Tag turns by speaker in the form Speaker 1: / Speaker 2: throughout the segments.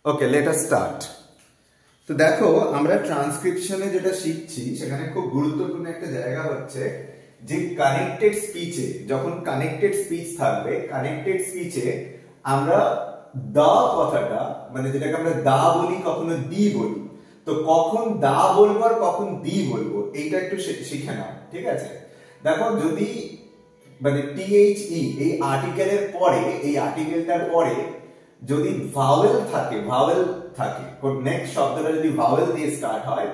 Speaker 1: ওকে, let us start. তো দেখো, আমরা ট্রান্সক্রিপশনে যেটা শিখছি সেখানে খুব গুরুত্বপূর্ণ একটা জায়গা হচ্ছে যে কানেক্টেড স্পিচে, যখন কানেক্টেড স্পিচ থাকবে, কানেক্টেড স্পিচে আমরা দা কথাটা, মানে যেটাকে আমরা দা বলি, কখনো দি বলি, তো কখন দা বলবো আর কখন দি বলবো এইটা একটু শিখে নাও, ঠিক আছে? দেখো, যদি মানে THE এই আর্টিকেলের পরে, এই আর্টিকেলটার পরে যদি ভাওয়েল থাকে, নেক্সট শব্দটা যদি ভাওয়েল দিয়ে স্টার্ট হয়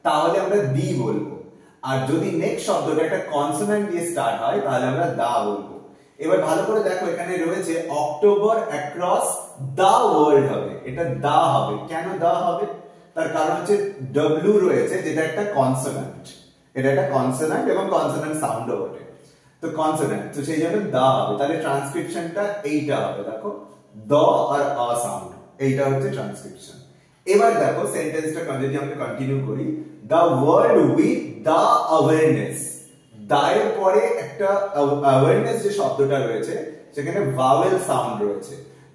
Speaker 1: তাহলে আমরা দি বলবো, আর যদি নেক্সট শব্দটা একটা কনসোনেন্ট দিয়ে স্টার্ট হয় তাহলে আমরা দা বলবো। এবার ভালো করে দেখো, এখানে রয়েছে অক্টোবর অ্যাক্রস দা ওয়ার্ল্ড হবে, এটা দা হবে। কেন দা হবে? তার কারণ হচ্ছে ডব্লিউ রয়েছে, যেটা একটা কনসোনেন্ট, এটা একটা কনসোনেন্ট এবং কনসোনেন্ট সাউন্ডও বটে, তো কনসোনেন্ট, তো সেই জন্য দা হবে। তাহলে ট্রান্সক্রিপশনটা এইটা হবে, দেখো দ আর আ সাউন্ড, এইটা হচ্ছে ট্রান্সক্রিপশন। এবার দেখো সেন্টেন্সটা যদি আমরা কন্টিনিউ করি, the world with the awareness, দা এর পরে একটা অ্যাওয়ারনেস যে শব্দটা রয়েছে সেখানে ভাওয়েল সাউন্ড রয়েছে।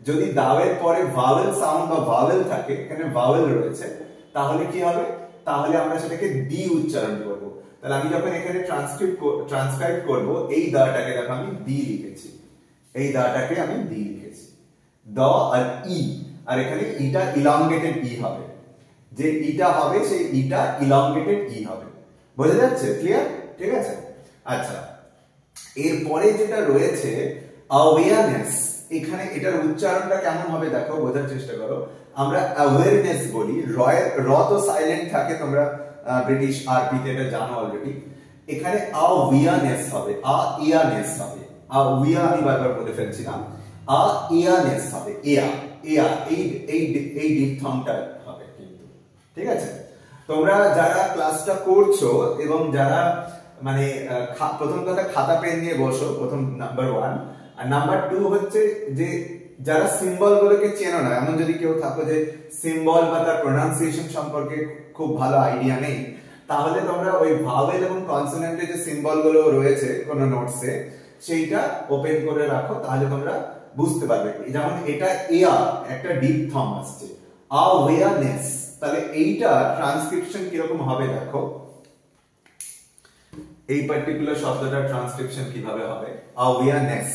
Speaker 1: যদি দা এর পরে ভাওয়েল সাউন্ড বা ভাওয়েল থাকে, এখানে ভাওয়েল রয়েছে, তাহলে কি হবে? তাহলে আমরা সেটাকে দি উচ্চারণ করব। তাহলে আমি যখন এখানে ট্রান্সক্রাইব করব, এই দাটাকে দেখো আমি দি লিখেছি, এই দাটাকে আমি দি লিখেছি, দ আর ই, আর এখানে ইটা ইলংগেটেড ই হবে, যে ইটা হবে সেই ইটা ইলংগেটেড ই হবে। বোঝা যাচ্ছে? ক্লিয়ার? ঠিক আছে। আচ্ছা, এরপরে যেটা রয়েছে অ্যাওয়ারনেস, এখানে এটার উচ্চারণটা কেমন হবে দেখো, বোঝার চেষ্টা করো। আমরা অ্যাওয়ারনেস বলি, র তো সাইলেন্ট থাকে, তোমরা ব্রিটিশ আরবিতে এটা জানো অলরেডি। এখানে অ্যাওয়ারনেস হবে, অ্যাওয়ারনেস হবে, অ্যাওয়ার আমি বারবার বলে ফেলছিলাম, অ্যাওয়ারনেস হবে, এই ডিপথংটা হবে কিন্তু, ঠিক আছে? তোমরা যারা ক্লাসটা করছো এবং যারা মানে প্রথম কথা খাতা পেন নিয়ে বসো, প্রথম নাম্বার 1, আর নাম্বার 2 হচ্ছে যে যারা সিম্বল গুলোকে চেনো না, এমন যদি কেউ থাকো যে সিম্বল বা তার প্রোনাউন্সিয়েশন সম্পর্কে খুব ভালো আইডিয়া নেই, তাহলে তোমরা ওই ভাওয়েল এবং কনসোনেন্টের যে সিম্বল গুলো রয়েছে কোনো নোটসে, সেইটা ওপেন করে রাখো, তাহলে তোমরা বুঝতে পারবে। যেমন এটা এয়ার, একটা ডিপথং আসছে, অ্যাওয়ারনেস, তাহলে এইটা ট্রান্সক্রিপশন কিরকম হবে দেখো, এই পার্টিকুলার শব্দটার ট্রান্সক্রিপশন কিভাবে হবে, অ্যাওয়ারনেস।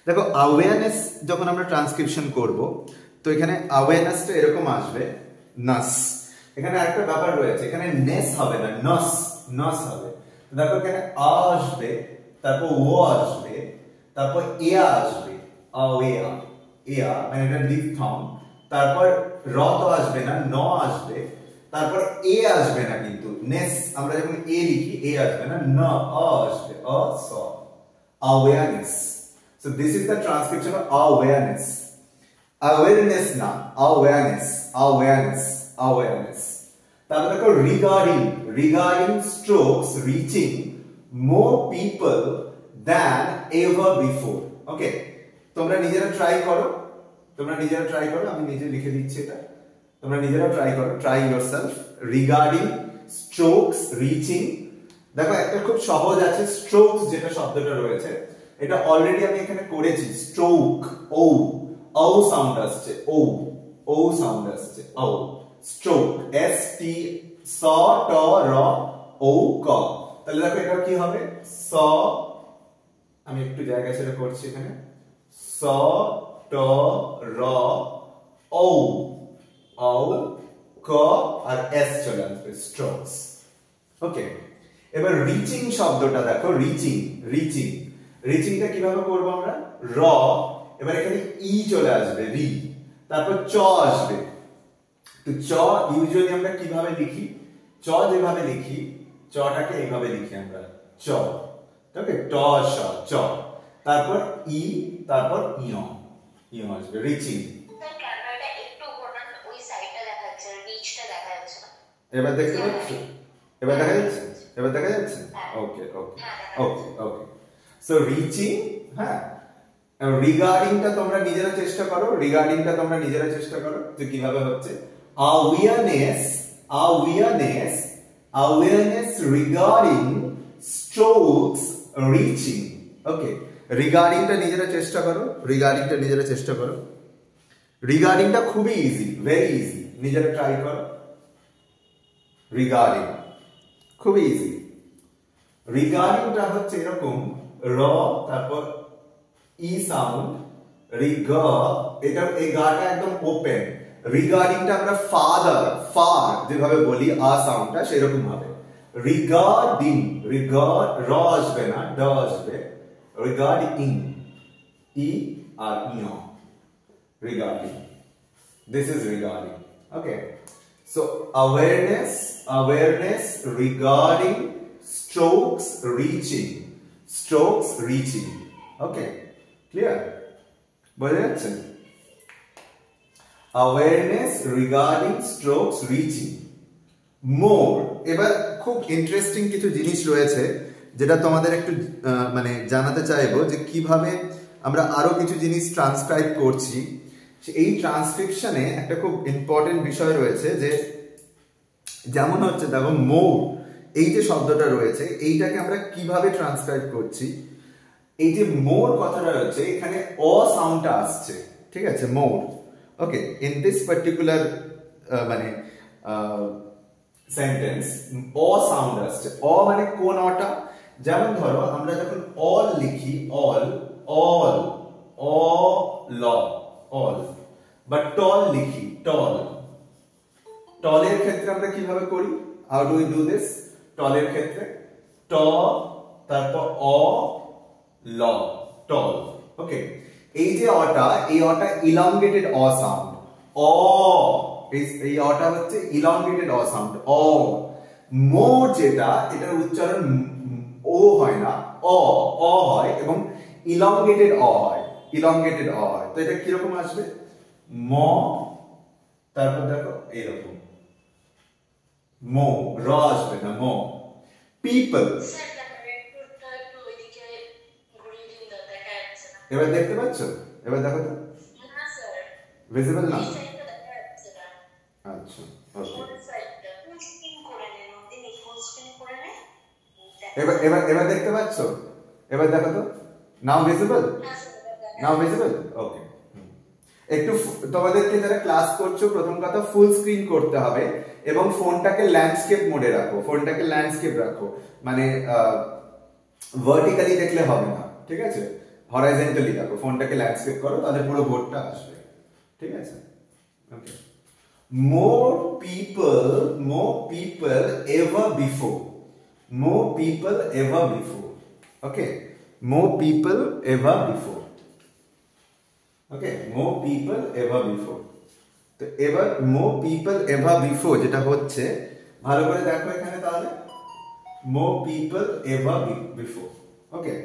Speaker 1: দেখো, অ্যাওয়ারনেস যখন আমরা ট্রান্সক্রিপশন করব, তো এখানে অ্যাওয়ারনেসটা এরকম আসবে, নাস। এখানে আরেকটা ব্যাপার রয়েছে, এখানে নেস হবে না, নস হবে। দেখো এখানে আ আসবে, তারপর ও আসবে, তারপর এ আসবে, এয়া মানে এটা ডিপথং, তারপর র তো আসবে না, ন আসবে, তারপর এ আসবে না, কিন্তু নেস আমরা যখন এ লিখি এ আসবে না, ন আসবে, awareness. So this is the transcription of awareness. Awareness না, awareness. তারপর দেখো regarding strokes reaching more people than ever before. Okay, তোমরা নিজেরা ট্রাই করো, আমি নিজে লিখে দিচ্ছি এটা, তোমরা নিজেরা ট্রাই করো, try yourself. Regarding strokes reaching, দেখো একটা খুব সহজ আছে, strokes যেটা শব্দটা রয়েছে এটা অলরেডি আমি এখানে করেছি, স্ট্রোক, ও সাউন্ড আসছে, ও সাউন্ড আসছে, স্ট্রোক, ST স ট র ও ক। তাহলে দেখো এটা কি হবে, স, আমি একটু জায়গা ছেড়ে করছি এখানে, স ট র ও ক, আর এস চলে আসবে, স্ট্রোকস। ওকে, এবার রিচিং শব্দটা দেখো, রিচিংটা কিভাবে করবো আমরা, র, এবার এখানে ই চলে আসবে, রি, তারপর চ আসবে। তো চ ইউজুয়ালি আমরা কিভাবে লিখি, যেভাবে লিখি, চটাকে এইভাবে লিখি আমরা, চ, ওকে, ট স চ, তারপর ই, তারপর ইয় আসবে, রিচিং। এবার দেখতে পাচ্ছ, এবার দেখা যাচ্ছে, ওকে। সো রিচিং, হ্যাঁ, রিগার্ডিংটা তোমরা নিজেরা চেষ্টা করো, যে কিভাবে হচ্ছে, অ্যাওয়ারনেস রিগার্ডিং স্ট্রোকস রিচিং। ওকে, রিগার্ডিংটা নিজেরা চেষ্টা করো, রিগার্ডিংটা খুবই ইজি, ভেরি ইজি, নিজেরা ট্রাই করো। রিগার্ডিং খুবই ইজি। রিগার্ডিংটা হচ্ছে এরকম, র তারপর ই সাউন্ড, রিগ, এটা এই গাটা একদম ওপেন। রিগার্ডিংটা আমরা ফাদার, ফার যেভাবে বলি আ সাউন্ডটা সেরকম হবে। রিগার্ডিং, রিগার্ড, র আসবে না, ড আসবে। রিগার্ডিং, ই আর ইও, regarding. This is regarding. Okay. So awareness, awareness regarding strokes reaching. Strokes reaching. Okay. Clear? বোঝা যাচ্ছে? Awareness regarding strokes reaching. More. এবার খুব ইন্টারেস্টিং কিছু জিনিস রয়েছে যেটা তোমাদের একটু মানে জানাতে চাইবো যে কিভাবে আমরা আরো কিছু জিনিস ট্রান্সক্রাইব করছি। এই ট্রান্সক্রিপশনে একটা খুব ইম্পর্টেন্ট বিষয় রয়েছে যে যেমন হচ্ছে দেখো মোর, এই যে শব্দটা রয়েছে এইটাকে আমরা কিভাবে ট্রান্সক্রাইব করছি। এই যে মোর কথাটা রয়েছে এখানে অ সাউন্ডটা আসছে, ঠিক আছে, মোর। ওকে, ইন দিস পার্টিকুলার মানে সেন্টেন্স অ সাউন্ড আসছে। অ মানে কোন অটা? যেমন ধরো আমরা যখন অল লিখি, অল, অল, অ ল, অল, বা টল লিখি, টল। টলের ক্ষেত্রে আমরা কিভাবে করি? How do we do this? টলের ক্ষেত্রে ট তারপর অ ল, টল। ওকে, এই যে অটা, এই অটা ইলংগেটেড অ সাউন্ড। অ, এই অটা হচ্ছে ইলংগেটেড অ সাউন্ড, অ। মোর যেটা, এটার উচ্চারণ ও হয় না, অ, অ হয় এবং ইলংগেটেড অ হয়, ইলংগেটেড অ হয়। তো এটা কিরকম আসবে? ম, তারপর দেখো এরকম মো, র আসবে না, মো। পিপল, এবার দেখতে পাচ্ছ? এবার দেখো তো, ভিজিবল না? আচ্ছা, ওকে। এবার এবার এবার দেখতে পাচ্ছ? এবার দেখো তো, নাও ভিজিবল, নাও ভিজিবল। ওকে, একটু তোমাদেরকে যারা ক্লাস করছো প্রথম কথা ফুল স্ক্রিন করতে হবে এবং ফোনটাকে ল্যান্ডস্কেপ মোডে রাখো, ফোনটাকে ল্যান্ডস্কেপ রাখো, মানে ভার্টিক্যালি দেখলে হবে না, ঠিক আছে, হরাইজন্টালি রাখো, ফোনটাকে ল্যান্ডস্কেপ করো, তাহলে পুরো বোর্ডটা আসবে, ঠিক আছে। ওকে, more people ever before, more people ever before, okay, more people ever before, okay, more people ever before। তো এবার more people ever before যেটা হচ্ছে, ভালো করে দেখো এখানে, তাহলে more people ever before, okay।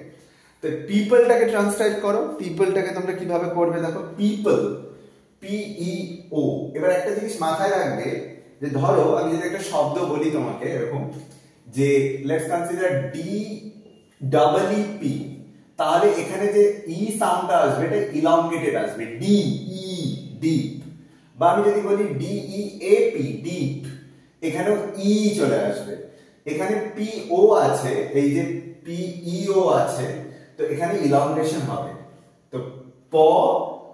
Speaker 1: তো পিপলটাকে ট্রান্সক্রাইব করো, পিপলটাকে তোমরা কিভাবে করবে দেখো, পিপল, PEO। এবার একটা জিনিস মাথায় রাখবে যে ধরো আমি যদি একটা শব্দ বলি তোমাকে এরকম যে লেটস কনসিডার DEEP, তাহলে এখানে যে ই সাউন্ডটা আসবে এটা ইলংগেটেড আসবে, ডি, ই, ডিপ। বা আমি যদি বলি DEAP, ডিপ, এখানেও ই চলে আসবে। এখানে PO আছে, এই যে PEO আছে, তো এখানে ইলংগেশন হবে। তো প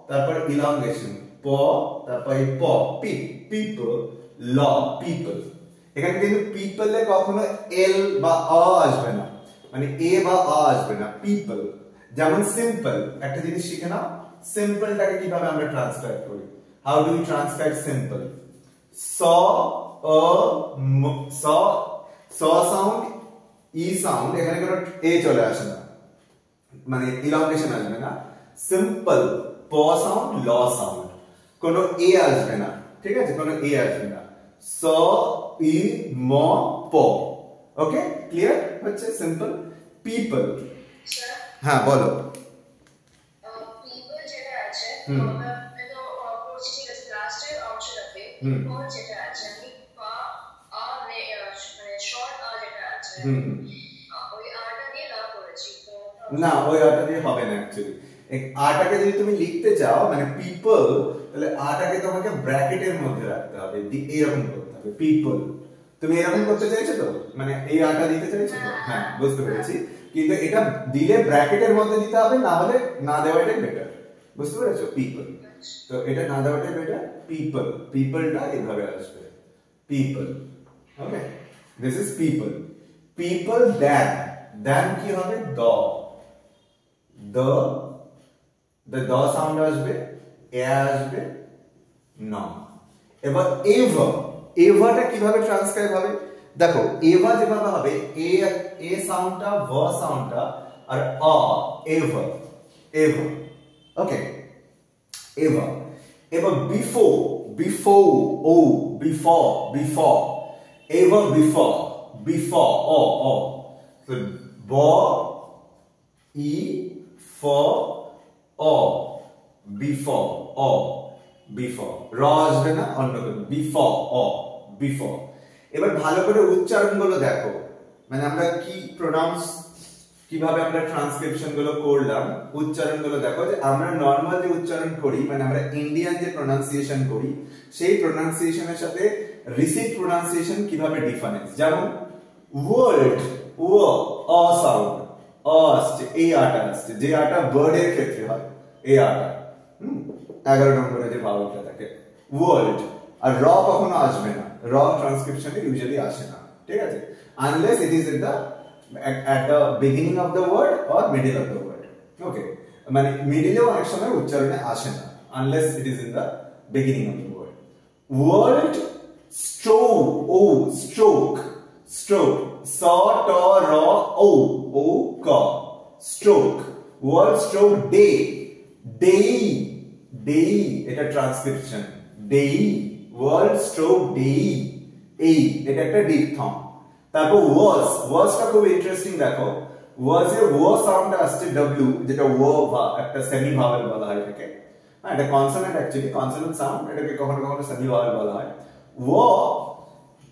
Speaker 1: তারপর ইলংগেশন, প তারপর প, পিপল, ল, পিপল। এখানে কিন্তু পিপলে কখনো এল বা আ আসবে না, মানে এ বা আ আসবে না, পিপল। যেমন সিম্পল, একটা জিনিস শিখে নাও, সিম্পলটাকে কিভাবে আমরা ট্রান্সক্রাইব করি। How do you transcribe simple? স, অ, স, স সাউন্ড, ই সাউন্ড, এখানে কোনো এ চলে আসে না, মানে ইলংগেশন আসবে না। সিম্পল, প সাউন্ড, ল সাউন্ড, কোনো এ আসবে না, ঠিক আছে, কোনো এ আসবে না। স, ই, ম, প। ওকে, ক্লিয়ার হচ্ছে সিম্পল। পিপল, হ্যাঁ বলো।
Speaker 2: পিপল যেটা আছে, এটা পড়ছি, ঠিক আছে, লাস্টের অংশটাতে পিপল যেটা আছে, আমি পা আ মানে শর্ট আ যেটা আছে, ওই আটা দিয়ে লাভ করেছি।
Speaker 1: না, ওই আটা দিয়ে হবে না অ্যাকচুয়ালি। আটাকে যদি তুমি লিখতে চাও মানে পিপল, তাহলে আটাকে তোমাকে ব্র্যাকেটের মধ্যে রাখতে হবে, এরকম করতে হবে, পিপল। তুমি এরকম করতে চাইছো তো, মানে এই আটা দিতে চাইছো তো? হ্যাঁ, বুঝতে পেরেছি, কিন্তু এটা দিলে ব্র্যাকেটের মধ্যে দিতে হবে, না হলে না দেওয়াটাই বেটার, বুঝতে পেরেছো? পিপল। তো এটা না দেওয়াটা বেটার। পিপল, পিপলটা এভাবে আসবে, people. Okay, this is people. People than, than কি হবে? দ সাউন্ড আসবে, এ আসবে, না। এবার এভার, এভারটা কিভাবে ট্রান্সক্রাইব হবে? দেখো এভার যেভাবে হবে, এ সাউন্ডটা, ভ সাউন্ডটা, আর এভার, এভার। Okay, ever. এবার বিফোর, বিফোর, ও before, before, ever before, before, অ তো ব ই ফ অ, বিফোর, অ বিফোর, র আসবে না, অন্য বিফোর, অ বিফোর। এবার ভালো করে উচ্চারণ গুলো দেখো, মানে আমরা কি প্রোনাউন্স, কিভাবে আমরা ট্রান্সক্রিপশন গুলো করলাম, উচ্চারণ গুলো দেখো। যে আমরা নরমাল যে উচ্চারণ করি, মানে আমরা ইন্ডিয়ান যে প্রোনাউন্সিয়েশন করি, সেই প্রোনাউন্সিয়েশনের সাথে রিসিভ প্রোনাউন্সিয়েশন কিভাবে ডিফারেন্স। যেমন ওয়ার্ল্ড, ও অ সাউন্ড, অ আসছে, এই আটা আসছে, যে আটা বার্ড এর ক্ষেত্রে হয়, এই আটা 11 নম্বরে যে ভাওয়ালটা থাকে, ওয়ার্ল্ড। আর র কখনো আসবে না, র ট্রান্সক্রিপশনে ইউজুয়ালি আসে না, ঠিক আছে, unless it is in the at the beginning of the word or middle of the word. Okay, মানে মিডলেও অনেক সময় উচ্চারণে আসে না, unless it is in the beginning of the word. World stroke, o stroke, stroke, sa ta ra o ka, stroke. World stroke day, day, day, এটা transcription, day, world stroke day, এই এটা একটা ডিপথং। তারপর ওয়াজ, ওয়াজটা খুব interesting. দেখো ওয়াজে ও sound আসছে, W, যেটা ও একটা সেমি ভাওয়েল বলা হয় এটাকে। হ্যাঁ, এটা কনসোনেন্ট, অ্যাকচুয়ালি কনসোনেন্ট সাউন্ড, এটাকে কখনো কখনো সেমি ভাওয়েল বলা হয়। ও,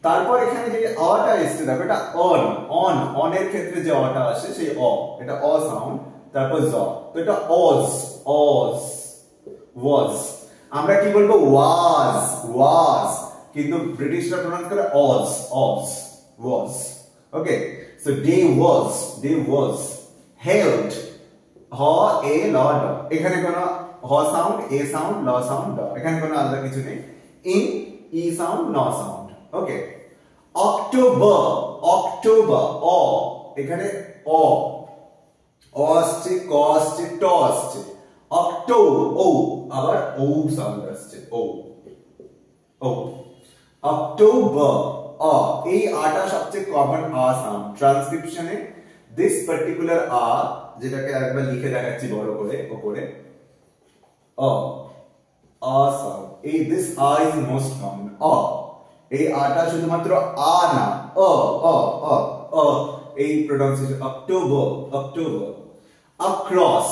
Speaker 1: তারপর এখানে যে অটা আসছে, দেখো এটা অন, অন, অনের ক্ষেত্রে যে অটা আসে সেই অ, এটা অ সাউন্ড। তারপর জ, তো এটা অজ, অজ, ওয়াজ। আমরা কি বলবো? ওয়াজ, ওয়াজ, কিন্তু ব্রিটিশরা প্রনাউন্স করে অজ, অজ, was. Okay, so day was held, ha a la da, এখানে কোনো হ সাউন্ড, এ সাউন্ড, ল সাউন্ড, ড, এখানে কোনো আলাদা কিছু নেই। ইন, ই সাউন্ড, ন সাউন্ড। ওকে, অক্টোবর, অক্টোবর, অ, এখানে অ, অ আসছে, ক আসছে, ট আসছে, অক্টো, ও, আবার ও সাউন্ড আসছে, ও, ও, অক্টোবর, এই আটা সবচেয়ে কমন আ সাউন্ড ট্রান্সক্রিপশনে। দিস পার্টিকুলার আ, যেটাকে একবার লিখে দেখাচ্ছি বড় করে উপরে, আ সাউন্ড, এই দিস আ ইজ মোস্ট কমন, এই আটা শুধুমাত্র আ না, এই প্রোনাউন্সিয়েশন। October, October. অক্রস,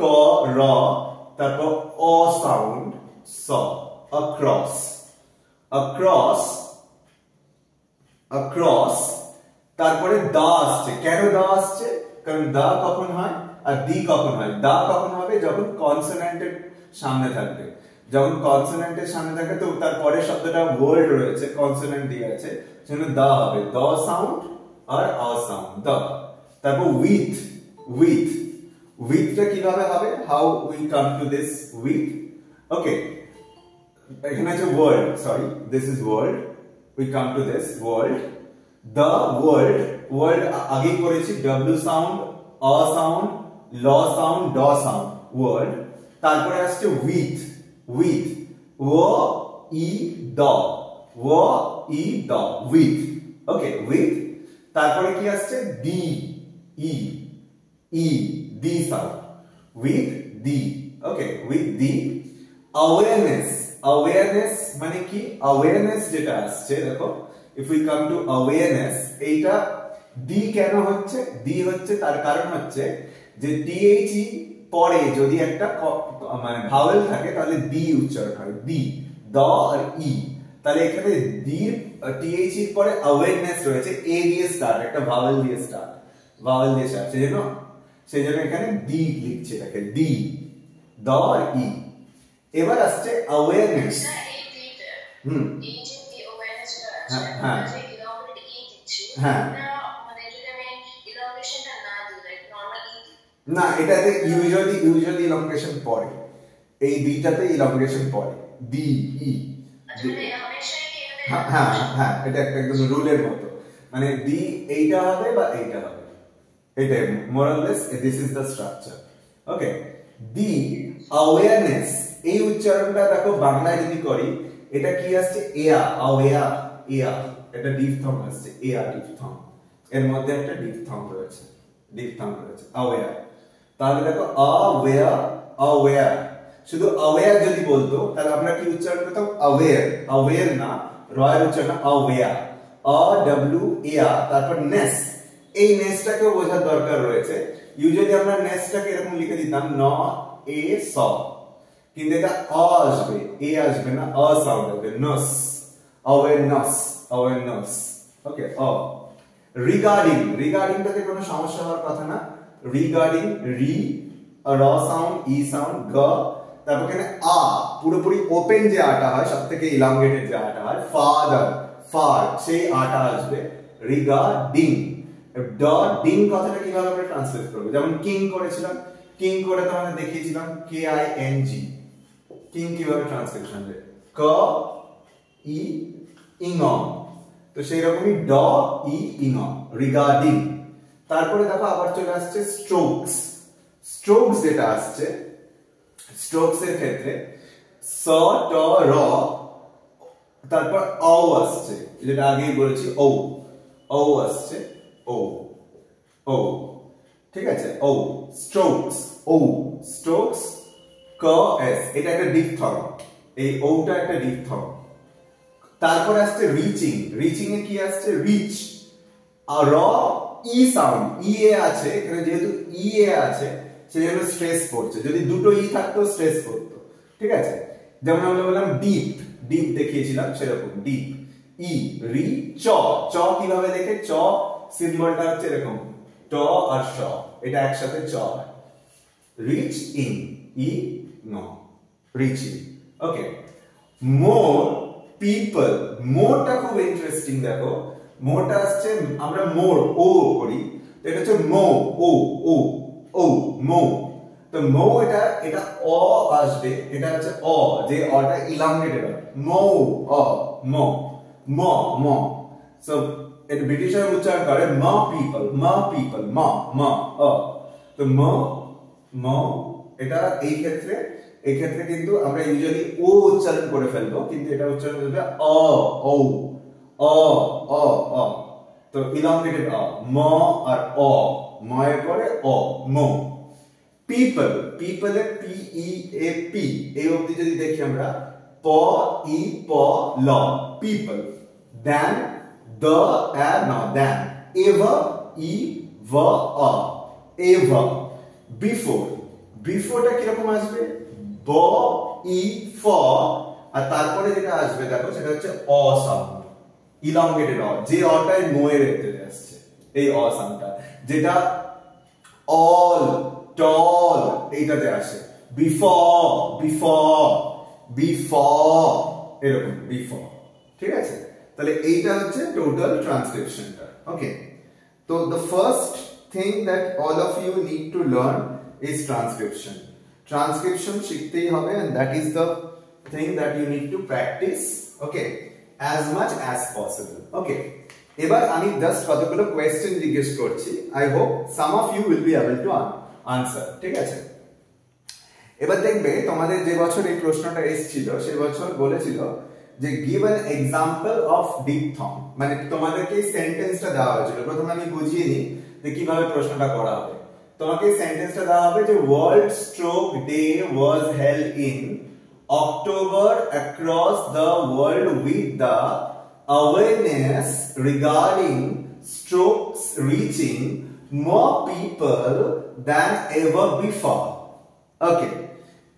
Speaker 1: ক র, তারপর অ সাউন্ড, স, অক্রস, অক্রস, across, তারপরে দা আসছে। কেন দা আসছে? কারণ দা কখন হয় আর দি কখন হয়? দা কখন হবে? যখন কনসোনেন্টের সামনে থাকবে। যখন কনসোনেন্টের সামনে থাকে, তো তার পরের শব্দটা ওয়ার্ড রয়েছে, কনসোনেন্ট দিয়ে আছে, সেজন্য দা হবে, দ সাউন্ড আর আ সাউন্ড, দা। তারপর উইথ, উইথ, উইথটা কিভাবে হবে? How we come to this with? Okay, এখানে আছে world, sorry, this is world, we come to this world, the world, world আগেই করেছি, w সাউন্ড, a সাউন্ড, ল সাউন্ড, ড সাউন্ড, world। তারপরে আসছে with, with, O E the, O E the, with। Okay, with। তারপরে কি আসছে? The, ই, ই, the sound, with the. Okay, with the. awareness, awareness মানে কি? awareness যেটা আসছে, দেখো, if we come to awareness, এইটা দি কেন হচ্ছে? দি হচ্ছে তার কারণ হচ্ছে যে টিএইচই পরে যদি একটা মানে ভাওয়েল থাকে, তাহলে দি উচ্চারণ হয়, দি, দ আর ই। তাহলে এখানে দি, টিএইচই পরে awareness রয়েছে, এ দিয়ে স্টার্ট, একটা ভাওয়েল দিয়ে স্টার্ট, ভাওয়েল দিয়ে স্টার্ট, সেজন্য এখানে দি লিখছে, এটাকে দি, দ আর ই। এবার আসছে অ্যাওয়ারনেস।
Speaker 2: এই যে দি অ্যাওয়ারনেসটা আছে, যে ইলাবরেট ই দিচ্ছি, মানে যদি আমি ইলাবরেশনটা না দিই, লাইক নরমালি
Speaker 1: না, এটাতে ইউজুয়ালি ইলাবরেশন পড়ে, এই বিটাতে ইলংগেশন পড়ে, বি ই। হ্যাঁ হ্যাঁ হ্যাঁ, এটা একটা একদম রুলের মতো, মানে বি এইটা হবে বা এইটা হবে, এটাই মোরাললেস this is the structure. Okay, the awareness, এই উচ্চারণটা দেখো বাংলায় যদি করি এটা কি আসছে, এয়া, অ্যাওয়ার, এয়া, এটা ডিফথং আসছে, এয়া ডিফথং, এর মধ্যে একটা ডিফথং রয়েছে, ডিফথং রয়েছে, অ্যাওয়ার। তাহলে দেখো অ্যাওয়ার, অ্যাওয়ার, শুধু অ্যাওয়ার যদি বলতো তাহলে আমরা কি উচ্চারণ করতাম, অ্যাওয়ার, অ্যাওয়ার না, রয়ের উচ্চারণ অ্যাওয়ার, অ ডব্লিউ এ আর, তারপর নেস, এই নেসটাকেও বোঝার দরকার রয়েছে। ইউজুয়ালি আমরা নেসটাকে এরকম লিখে দিতাম ন এ স, কিন্তু এটা অ আসবে, এ আসবে না, অ সাউন্ড হবে, নস, অ্যাওয়ারনেস, অ্যাওয়ারনেস। ওকে, অ। রিগার্ডিং, রিগার্ডিংটাতে কোনো সমস্যা হওয়ার কথা না, রিগার্ডিং, রি র সাউন্ড, ই সাউন্ড, গ, তারপর এখানে আ, পুরোপুরি ওপেন যে আটা হয়, সবথেকে ইলাঙ্গেটেড যে আটা হয়, ফাদার, ফার, সেই আটা আসবে, রিগার্ডিং। ড ডিং কথাটা কিভাবে আমরা ট্রান্সলেট করব, যেমন কিং করেছিলাম, কিং করে তোমাদের দেখিয়েছিলাম, কে আই এন জি, কিং কিভাবে ট্রান্সলেশন হবে, ক ই ইং, তো সেই রকমই ড ই ইং, রিগার্ডিং। তারপরে দেখো আবার চলে আসছে স্ট্রোকস, স্ট্রোকস যেটা আসছে, স্ট্রোকস এর ক্ষেত্রে স ট র, তারপর অ আসছে, যেটা আগেই বলেছি ও, ও আসছে, ও, ও, ঠিক আছে, ও, স্ট্রোকস, ও, স্ট্রোকস, ক এস, এটা একটা ডিফথং, এই ওটা একটা ডিফথং। তারপর আসছে রিচিং, রিচিং এ কি আসছে, রিচ, আর র ই সাউন্ড, ই এ আছে এখানে, যেহেতু ই এ আছে সেজন্য স্ট্রেস পড়ছে, যদি দুটো ই থাকতো স্ট্রেস পড়তো, ঠিক আছে। যেমন আমরা বললাম ডিপ, ডিপ দেখিয়েছিলাম সেরকম, ডিপ, ই, রি, চ, চ কিভাবে দেখে, চ সিম্বলটা হচ্ছে এরকম, ট আর শ, এটা একসাথে চ, রিচ ইন, ই ন, রিচিং। ওকে, মোর পিপল, মোরটা খুব ইন্টারেস্টিং, দেখো মোরটা আসছে, আমরা মোর ও করি, তো এটা হচ্ছে মো, ও, ও, ও, মো, তো মো, এটা এটা অ আসবে, এটা হচ্ছে অ, যে অটা ইলাঙ্গেটেড হয়, মো, অ, মো, ম, ম, সো এটা ব্রিটিশরা উচ্চারণ করে ম পিপল, ম পিপল, ম, ম, অ, তো ম, ম, এটা এই ক্ষেত্রে, এই ক্ষেত্রে কিন্তু আমরা ইউজুয়ালি ও উচ্চারণ করে ফেলবো, কিন্তু এটা উচ্চারণ হবে অ, ও, অ, অ, অ, তো ইলাঙ্গেটেড অ, ম আর অ, ম এর পরে অ, মো। পিপল, পিপল এ পি ই এ পি, এই অবধি যদি দেখি আমরা, প ই প ল, পিপল। দেন, দ এ ন, দেন, এভার, ই ভ অ, এভার। বিফোর, বিফোরটা কিরকম আসবে, ব ই ফ, আর তারপরে যেটা আসবে দেখো সেটা হচ্ছে অ সাউন্ড, ইলংগেটেড অ, যে অটাই নোয়ের এতে আসছে, এই অ সাউন্ডটা, যেটা অল, টল এইটাতে আসে, বিফোর, বিফোর, বিফোর, এরকম বিফোর, ঠিক আছে। তাহলে এইটা হচ্ছে টোটাল ট্রান্সক্রিপশনটা। ওকে, তো the first thing that all of you need to learn is transcription. Transcription শিখতেই হবে, and that is the thing that you need to practice, okay, as much as possible. Okay, এবার আমি just কতগুলো question জিজ্ঞেস করছি, I hope some of you will be able to answer, ঠিক আছে। এবার দেখবে তোমাদের যে বছর এই প্রশ্নটা এসেছিল সেই বছর বলেছিল যে give an example of diphthong, মানে তোমাদেরকে এই সেন্টেন্সটা দেওয়া হয়েছিল, প্রথমে আমি বুঝিয়ে নিই যে কিভাবে প্রশ্নটা করা হবে। তোমাকে এই সেন্টেন্সটা দেওয়া হবে যে world stroke day was held in October across the world with the awareness regarding strokes reaching more people than ever before. Okay,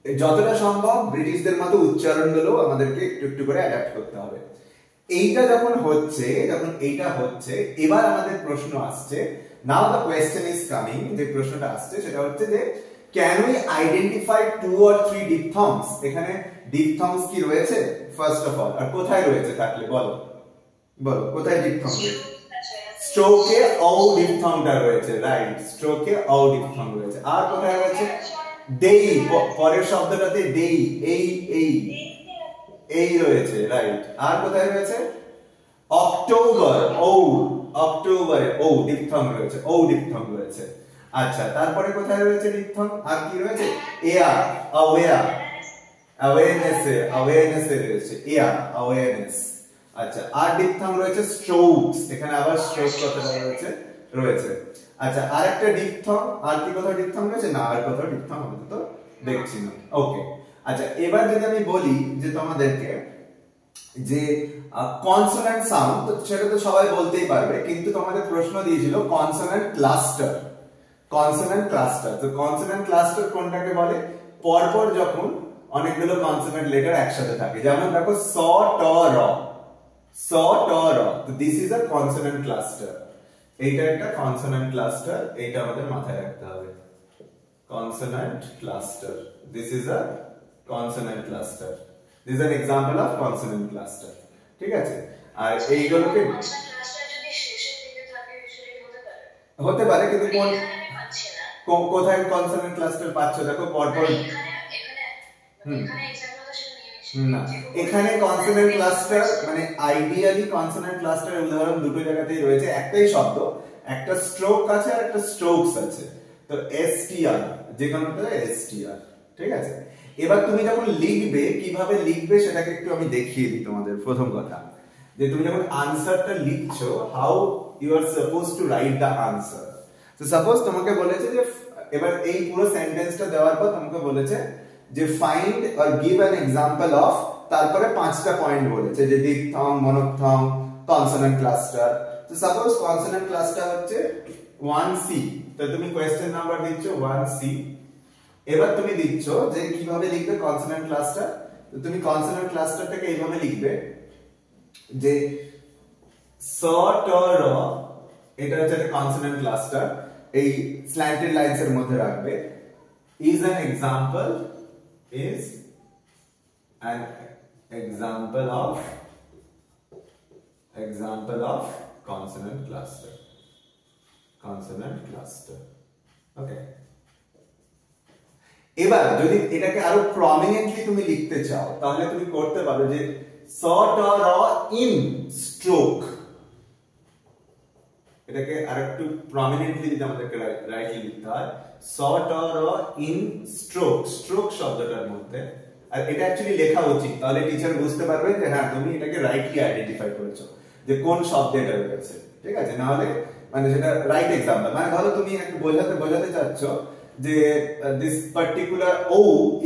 Speaker 1: যতটা সম্ভব ব্রিটিশদের মতো উচ্চারণগুলো আমাদেরকে একটু একটু করে অ্যাডাপ্ট করতে হবে। এইটা যখন হচ্ছে, যখন এইটা হচ্ছে, এবার আমাদের প্রশ্ন আসছে, নাও দ্য কোয়েশ্চেন ইজ কামিং, যে প্রশ্নটা আসছে সেটা হচ্ছে যে ক্যান উই আইডেন্টিফাই 2 or 3 ডিপথংস। এখানে ডিপথংস কি রয়েছে ফার্স্ট অফ অল, আর কোথায় রয়েছে থাকলে বলো, বলো কোথায় ডিপথং রয়েছে? স্ট্রোকে ও ডিপথংটা রয়েছে, রাইট, স্ট্রোকে ও ডিপথং রয়েছে। আর কোথায় রয়েছে? দেই, পরের শব্দটাতে দেই, এই রয়েছে, রাইট। আর কোথায় রয়েছে? অক্টোবর, অক্টোবরে ডিপথং রয়েছে, ডিপথং রয়েছে। আচ্ছা, তারপরে কোথায় রয়েছে ডিপথং? আর কি রয়েছে? এয়ার, অ্যাওয়ারনেস রয়েছে, এয়ার, অ্যাওয়ারনেস। আচ্ছা, আর ডিপথং রয়েছে স্ট্রোকস, এখানে আবার স্ট্রোক কথাটা রয়েছে। আচ্ছা, আর একটা ডিপথং, আর কি কোথাও ডিপথং রয়েছে? না, আর কোথাও ডিপথং আমি তো দেখছি না। ওকে, আচ্ছা, এবার যদি আমি বলি যে তোমাদেরকে যে কনসোনেন্ট সাউন্ড, সেটা তো সবাই বলতেই পারবে, কিন্তু তোমাদের প্রশ্ন দিয়েছিল কনসোনেন্ট ক্লাস্টার। তো কনসোনেন্ট ক্লাস্টার কোনটাকে বলে? পরপর যখন অনেকগুলো কনসোনেন্ট লেটার একসাথে থাকে, যেমন দেখো স ট র, তো this is a consonant cluster. এইটা একটা কনসোনেন্ট ক্লাস্টার, এইটা আমাদের মাথায় রাখতে হবে। Consonant cluster, this is a consonant cluster, this is an example of consonant cluster. ঠিক আছে? আর এইগুলোকে হতে পারে, কিন্তু কোথায় কনসোনেন্ট ক্লাস্টার পাচ্ছ? দেখো পরপর, না, এখানে কনসোনেন্ট ক্লাস্টার মানে আইডিয়ালি কনসোনেন্ট ক্লাস্টারের উদাহরণ দুটো জায়গাতেই রয়েছে, একটাই শব্দ, একটা স্ট্রোক আছে আর একটা স্ট্রোকস আছে। তো এসটিআর, যে কোনোটা এসটিআর। ঠিক আছে? এবার তুমি যখন লিখবে, কিভাবে লিখবে সেটাকে একটু আমি দেখিয়ে দিই তোমাদের। প্রথম কথা, যে তুমি যখন আনসারটা লিখছো, how you are suppose to write the answer. তো সাপোজ তোমাকে বলেছে যে, এবার এই পুরো সেন্টেন্সটা দেওয়ার পর তোমাকে বলেছে যে find or give an example of, তারপরে 5টা পয়েন্ট বলেছে, যে ডিপথং, মনোপথং, কনসোনেন্ট ক্লাস্টার। তো সাপোজ কনসোনেন্ট ক্লাস্টার হচ্ছে 1C, তো তুমি কোয়েশ্চেন নাম্বার দিচ্ছ 1C। এবার তুমি দিচ্ছ যে কিভাবে লিখবে কনসোনেন্ট ক্লাস্টার। তো তুমি কনসোনেন্ট ক্লাস্টারটাকে এইভাবে লিখবে যে স ট র, এটা হচ্ছে একটা কনসোনেন্ট ক্লাস্টার, এই স্ল্যান্টেড লাইনস এর মধ্যে রাখবে। is an example of consonant cluster. Okay, এবার যদি এটাকে আরো প্রমিনেন্টলি তুমি লিখতে চাও, তাহলে তুমি করতে পারো যে স ট র ইন স্ট্রোক। এটাকে আরেকটু প্রমিনেন্টলি যদি আমাদেরকে রাইটলি লিখতে হয়, স ট র ইন স্ট্রোক, স্ট্রোক শব্দটার মধ্যে। আর এটা অ্যাকচুয়ালি লেখা উচিত, তাহলে টিচার বুঝতে পারবে যে হ্যাঁ তুমি এটাকে রাইটলি আইডেন্টিফাই করেছো, যে কোন শব্দে এটা রয়েছে। ঠিক আছে? না হলে মানে যেটা রাইট এক্সাম্পল, মানে ধরো তুমি একটু বোঝাতে চাচ্ছ যে this particular O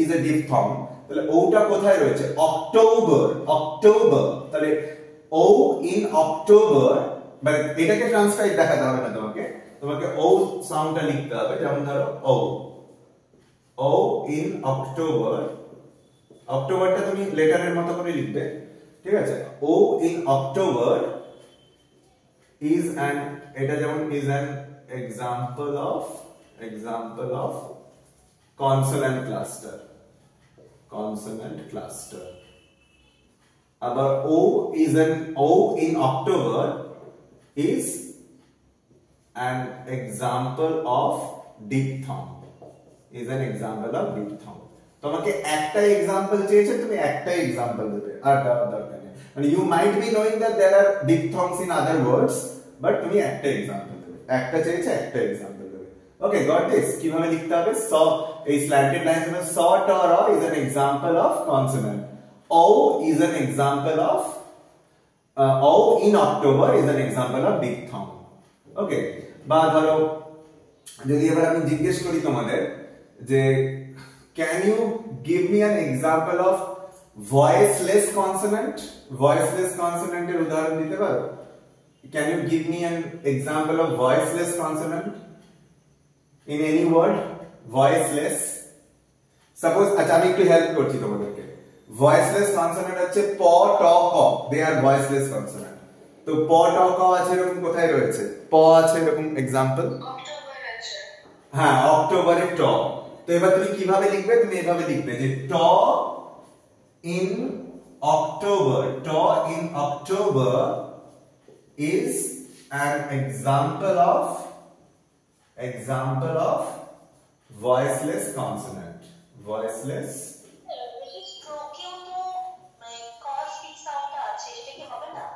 Speaker 1: is a diphthong, তাহলে ওটা কোথায় রয়েছে? অক্টোবর, তাহলে ও ইন অক্টোবর, মানে এটাকে ট্রান্সক্রাইব দেখাতে হবে না তোমাকে ও সাউন্ডটা লিখতে হবে। যেমন ধরো ও ইন অক্টোবর, অক্টোবরটা তুমি লেটারের মতো করে লিখবে। ঠিক আছে? ও ইন অক্টোবর ইজ অ্যান, এটা যেমন is an example of consonant cluster. আবার ও in October is an example of diphthong. তোমাকে একটা এক্সাম্পল চেয়েছে, তুমি একটা এক্সাম্পল দেবে, আর দরকার নেই। মানে you might be knowing that there are diphthongs in other words, but তুমি একটা এক্সাম্পল দেবে, একটা চেয়েছে একটা এক্সাম্পল দেবে। ওকে, গট দিস? কিভাবে লিখতে হবে? স, এই স্ল্যান্টেড লাইনস এর স ট র is an example of consonant. O is an example of O in October is an example of diphthong. Okay, বা ধরো যদি এবার আমি জিজ্ঞেস করি তোমাদের যে can you give me an example of voiceless consonant? এর উদাহরণ দিতে পারো? Can you give me an example of voiceless consonant in any word? Voiceless, suppose, আচ্ছা আমি একটু হেল্প করছি তোমাদেরকে। ভয়েসলেস কনসোনেন্ট হচ্ছে প ট ক, দে আর ভয়েসলেস কনসোনেন্ট। তো প ট ক আছে এরকম, কোথায় রয়েছে? প আছে এরকম এক্সাম্পল, হ্যাঁ অক্টোবরে ট। তো এবার তুমি কিভাবে লিখবে? তুমি এভাবে লিখবে যে ট in October, is an example of voiceless consonant, voiceless.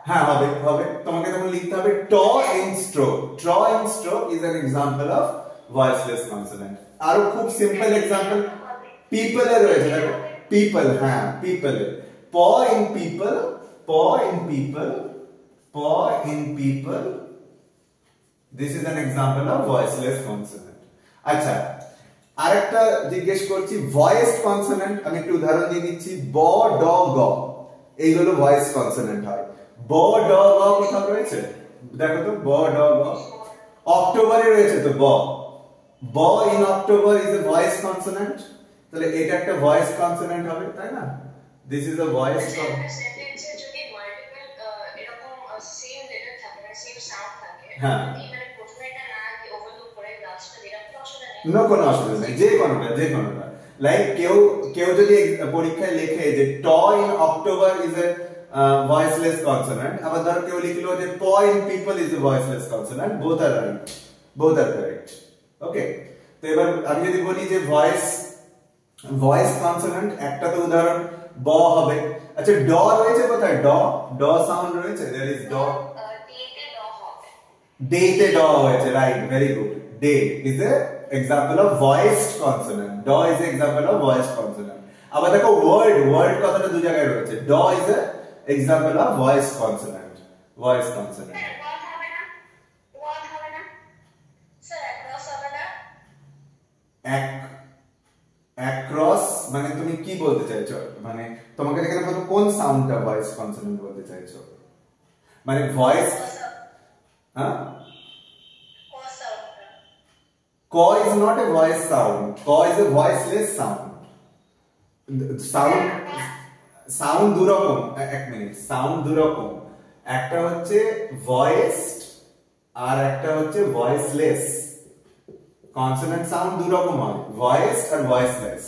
Speaker 1: হ্যাঁ হবে হবে, তোমাকে তখন লিখতে হবে ট ইন স্ট্রোক, ট in stroke is an example of voiceless consonant. আরো খুব সিম্পল এক্সাম্পল পিপল এর রয়েছে, দেখো পিপল, হ্যাঁ পিপল, প ইন পিপল, প ইন পিপল, প in people, this is an example of voiceless consonant. আচ্ছা আরেকটা জিজ্ঞেস করছি ভয়েসড কনসোনেন্ট, আমি একটু উদাহরণ দিয়ে দিচ্ছি, ব ড গ, এইগুলো ভয়েস কনসোনেন্ট হয়। ব ড গ কোথাও রয়েছে দেখো তো, ব ড গ অক্টোবরে রয়েছে তো, ব, ব in October is A voice consonant, তাহলে এটা একটা ভয়েস কনসোনেন্ট হবে, তাই না? দিস ইজ আ ভয়েস
Speaker 2: সেন্টেন্সে যদি মাল্টিপল এরকম সেম লেটার থাকে মানে সেম সাউন্ড থাকে,
Speaker 1: হ্যাঁ
Speaker 2: মানে প্রথমে এটা না কি ওভারলুক করে লাস্টটা দিলে অসুবিধা নেই,
Speaker 1: নো কোনো অসুবিধা নেই, যে কোনোটা, যে কোনোটা। লাইক কেউ যদি পরীক্ষায় লেখে যে ট in October is a voiceless consonant, আবার ধর কেউ লিখলো যে প in people is a voiceless consonant, both are right, both are correct. Okay, তো এবার আমি যদি বলি যে ভয়েস কনসোনেন্ট, একটা তো উদাহরণ ব হবে। আচ্ছা ড রয়েছে কোথায়, ড, ড সাউন্ড রয়েছে, देयर इज ড,
Speaker 2: ডেতে ড হবে,
Speaker 1: ডেতে ড হয়েছে, right, very good. Day is a example of voiced consonant, ড is a example of voiced consonant. আবার দেখো ওয়ার্ড কথাটা দু জায়গায় রয়েছে, ড is a example of voice consonant, voice consonant.
Speaker 2: Word হবে না, ওয়ার্ড হবে না স্যার, ক্রস হবে না,
Speaker 1: অ্যাক্রস মানে তুমি কি বলতে চাইছো, মানে তোমাকে এখানে বলো কোন সাউন্ডটা ভয়েস কনসোনেন্ট বলতে চাইছো, মানে ভয়েস, হ্যাঁ ক is not a voice sound, ক is a voiceless sound, sound দুরকম, এক মিনিট, সাউন্ড দুরকম, একটা হচ্ছে ভয়েসড আর একটা হচ্ছে ভয়েসলেস। কনসোনেন্ট সাউন্ড দুরকম হয়, ভয়েসড আর ভয়েসলেস।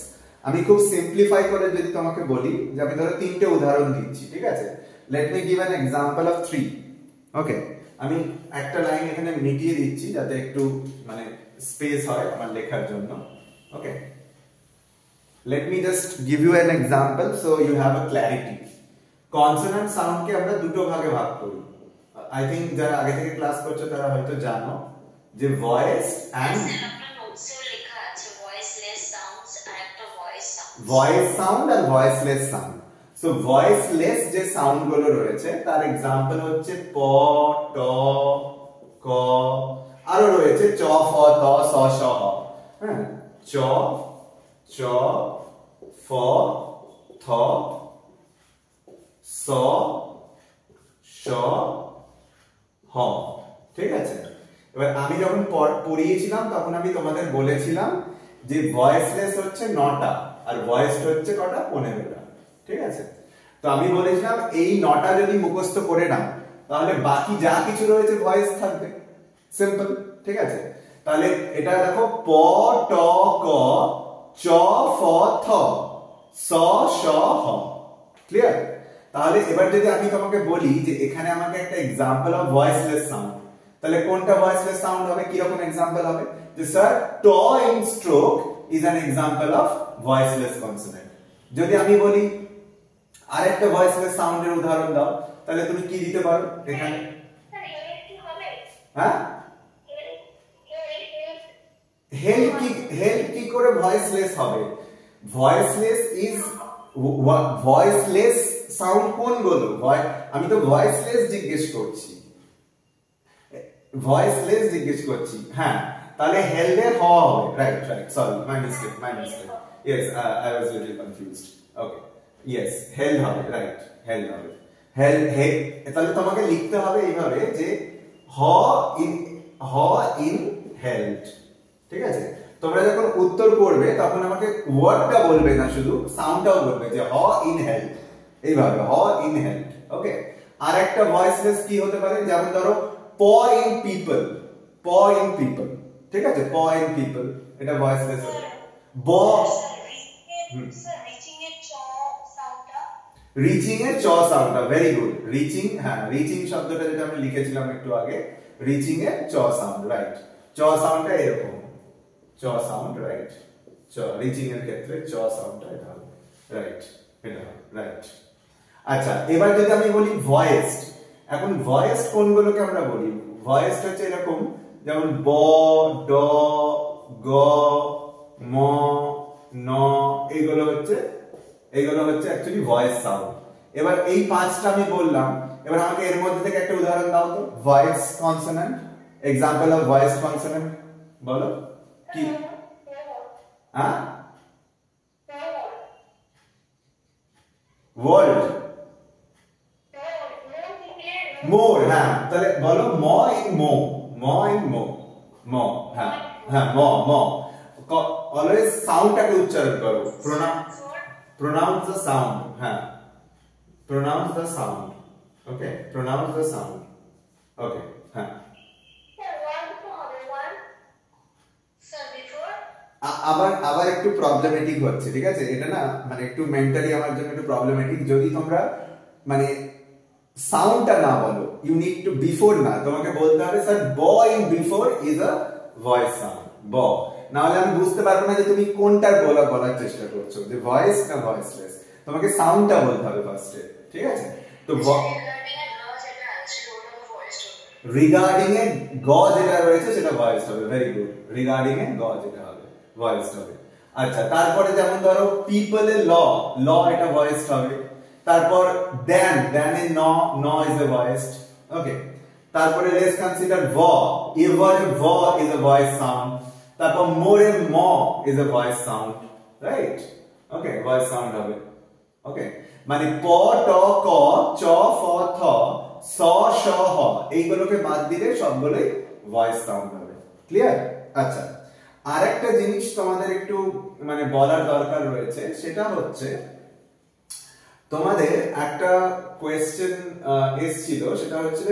Speaker 1: আমি খুব সিম্পলিফাই করে যদি তোমাকে বলি, যে আমি ধরো তিনটে উদাহরণ দিচ্ছি, ঠিক আছে, let me give an example of 3। ওকে, আমি একটা লাইন এখানে মিটিয়ে দিচ্ছি যাতে একটু মানে স্পেস হয় আমার লেখার জন্য। ওকে, let me just give you an example so you have a clarity. Consonant sound কে আমরা দুটো ভাগে ভাগ করি, আই থিংক যারা আগে থেকে ক্লাস করছো তারা হয়তো জানো যে ভয়েস এন্ড ভয়েস সাউন্ড আর ভয়েসলেস সাউন্ড। সো ভয়েসলেস যে সাউন্ড গুলো রয়েছে তার এক্সাম্পল হচ্ছে প, ট, ক, আরো রয়েছে চ, ফ, ত, স, শ, হ। হ্যাঁ, চ, চ, ফ, থ, স, শ, হ। ঠিক আছে, এবার আমি যখন পড়িয়েছিলাম তখন আমি তোমাদের বলেছিলাম যে ভয়েসলেস হচ্ছে 9টা আর ভয়েসড হচ্ছে কটা, 15টা। ঠিক আছে, তো আমি বলেছিলাম এই 9টা যদি মুখস্থ করে নাও তাহলে বাকি যা কিছু রয়েছে ভয়েস থাকবে, সিম্পল। ঠিক আছে, তাহলে এটা দেখো প, ট, ক, চ, ফ, থ, স, শ, হ। ক্লিয়ার? তাহলে এবার যদি আমি তোমাকে বলি যে এখানে আমাকে একটা এক্সাম্পল অফ ভয়েসলেস সাউন্ড, তাহলে কোনটা ভয়েসলেস সাউন্ড হবে, কি রকম এক্সাম্পল হবে, যে স্যার ট in stroke is an example of voiceless consonant. যদি আমি বলি আরেকটা ভয়েসলেস সাউন্ডের উদাহরণ দাও, তাহলে তুমি কি দিতে পারো এখানে, হ্যাঁ হেল্প কি করে ভয়েসলেস হবে, ভয়েসলেস ইজ ভয়েসলেস সাউন্ড কোনগুলো, আমি তো ভয়েসলেস জিজ্ঞেস করছি, ভয়েসলেস জিজ্ঞেস করছি। হ্যাঁ, তাহলে হেল্ড এর হ হবে, right right, sorry my mistake, yes I was little confused. Okay, yes held হবে, রাইট, হেল্ড হবে, হেল্ড। তাহলে তোমাকে লিখতে হবে এইভাবে যে হ ইন হেল্ড। ঠিক আছে, তোমরা যখন উত্তর করবে তখন আমাকে ওয়ার্ডটা বলবে না, শুধু সাউন্ডটাও বলবে যে হ ইন হেল্ড, এইভাবে হ ইন হেল্ড। ওকে, আর একটা ভয়েসলেস কি হতে পারে, যেমন ধরো প ইন পিপল, প ইন পিপল। ঠিক আছে, প ইন পিপল, এটা ভয়েসলেস হবে। ব, রিচিং এর চ সাউন্ডটা, ভেরি গুড, রিচিং, হ্যাঁ রিচিং শব্দটা যেটা আমি লিখেছিলাম একটু আগে, রিচিং এর চ সাউন্ড, রাইট, চ সাউন্ডটা এরকম। চ সাউন্ড, রাইট। চ রিচিং এর ক্ষেত্রে চ সাউন্ডটা এটা হবে, রাইট, এটা রাইট। আচ্ছা, এবার যদি আমি বলি ভয়েসড, এখন ভয়েসড কোনগুলোকে আমরা বলি? ভয়েসড হচ্ছে এরকম, যেমন ব, ড, গ, ম, ন, এইগুলো হচ্ছে অ্যাকচুয়ালি ভয়েস সাউন্ড। এবার এই পাঁচটা আমি বললাম, এবার আমাকে এর মধ্যে থেকে একটা উদাহরণ দাও তো, voice consonant, example of voice consonant বলো কি? হ্যাঁ, ওয়ার্ড, মোর, হ্যাঁ, তাহলে বলো ম ইন মো, ম ইন মো, ম, হ্যাঁ হ্যাঁ, ম, ম। অলওয়েজ সাউন্ডটাকে উচ্চারণ করো, প্রোনাউন্স দ্য সাউন্ড, হ্যাঁ, pronounce the sound, okay, pronounce the sound, okay, হ্যাঁ। আবার একটু প্রবলেমেটিক হচ্ছে, ঠিক আছে, এটা না মানে একটু মেন্টালি আমার জন্য একটু প্রবলেমেটিক। যদি তোমরা মানে সাউন্ডটা না বলো, ইউ নিড টু বিফোর, না তোমাকে বলতে হবে স্যার ব in before is a voice sound, ব, না হলে আমি বুঝতে পারবো না যে তুমি কোনটার বলার চেষ্টা করছো, যে ভয়েস না ভয়েসলেস। তোমাকে সাউন্ডটা বলতে হবে ফার্স্টে, ঠিক আছে? তো রিগার্ডিং এ গ যেটা রয়েছে সেটা ভয়েস হবে, ভেরি গুড, রিগার্ডিং এ গ যেটা হবে ভয়েস হবে। আচ্ছা, তারপরে যেমন ধরো পিপল এ ল, ল এটা ভয়েস হবে। তারপর দেন, দেন এ ন, ন ইজ এ ভয়েসড, ওকে। তারপরে লেটস কনসিডার ভ, এভার এ ভ ইজ এ ভয়েস সাউন্ড। তারপর মোর এ ম is a voice sound, right, okay, voice sound হবে, ওকে। মানে প, ট, ক, চ, ফ, থ, স, শ, হ, এইগুলোকে বাদ দিলে সবগুলোই ভয়েস সাউন্ড হবে, ক্লিয়ার? আচ্ছা, আরেকটা জিনিস তোমাদের একটু মানে বলার দরকার রয়েছে, সেটা হচ্ছে তোমাদের একটা কোয়েশ্চেন এসেছিল, সেটা হচ্ছে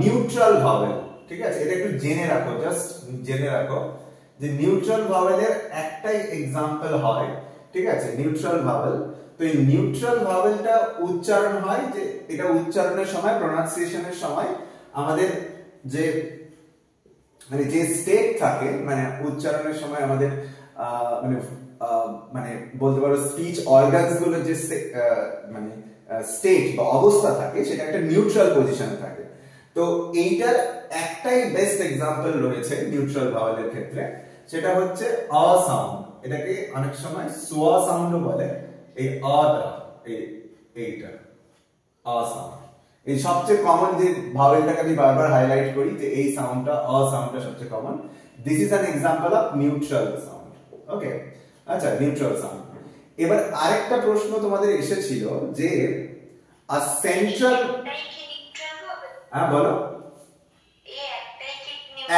Speaker 1: নিউট্রাল ভাওয়েল, ঠিক আছে? এটা একটু জেনে রাখো, জাস্ট জেনে রাখো যে নিউট্রাল ভাওয়েলের একটাই এক্সাম্পল হয়, ঠিক আছে, নিউট্রাল ভাওয়েল। তো এই নিউট্রাল ভাওয়েলটা উচ্চারণ হয় যে, এটা উচ্চারণের সময়, প্রোনাউন্সিয়েশনের সময় আমাদের যে মানে যে স্টেট থাকে, মানে উচ্চারণের সময় আমাদের মানে মানে বলতে পারো স্পিচ অর্গানস গুলো যে মানে স্টেট বা অবস্থা থাকে, সেটা একটা নিউট্রাল পজিশনে থাকে। তো এইটার একটাই বেস্ট এক্সাম্পল রয়েছে নিউট্রাল ভাওয়েলের ক্ষেত্রে, সেটা হচ্ছে অ সাউন্ড। এটাকে অনেক সময় সোয়া সাউন্ডও বলে। এই অটা, এইটা অ সাউন্ড, এই সবচেয়ে কমন যে ভাওয়েলটাকে আমি বারবার হাইলাইট করি, যে এই সাউন্ডটা, অ সাউন্ডটা সবচেয়ে common. This is an example of neutral sound, okay. আচ্ছা, নিউট্রাল সাউন্ড। এবার আরেকটা প্রশ্ন তোমাদের এসেছিল যে সেন্ট্রাল, হ্যাঁ বলো,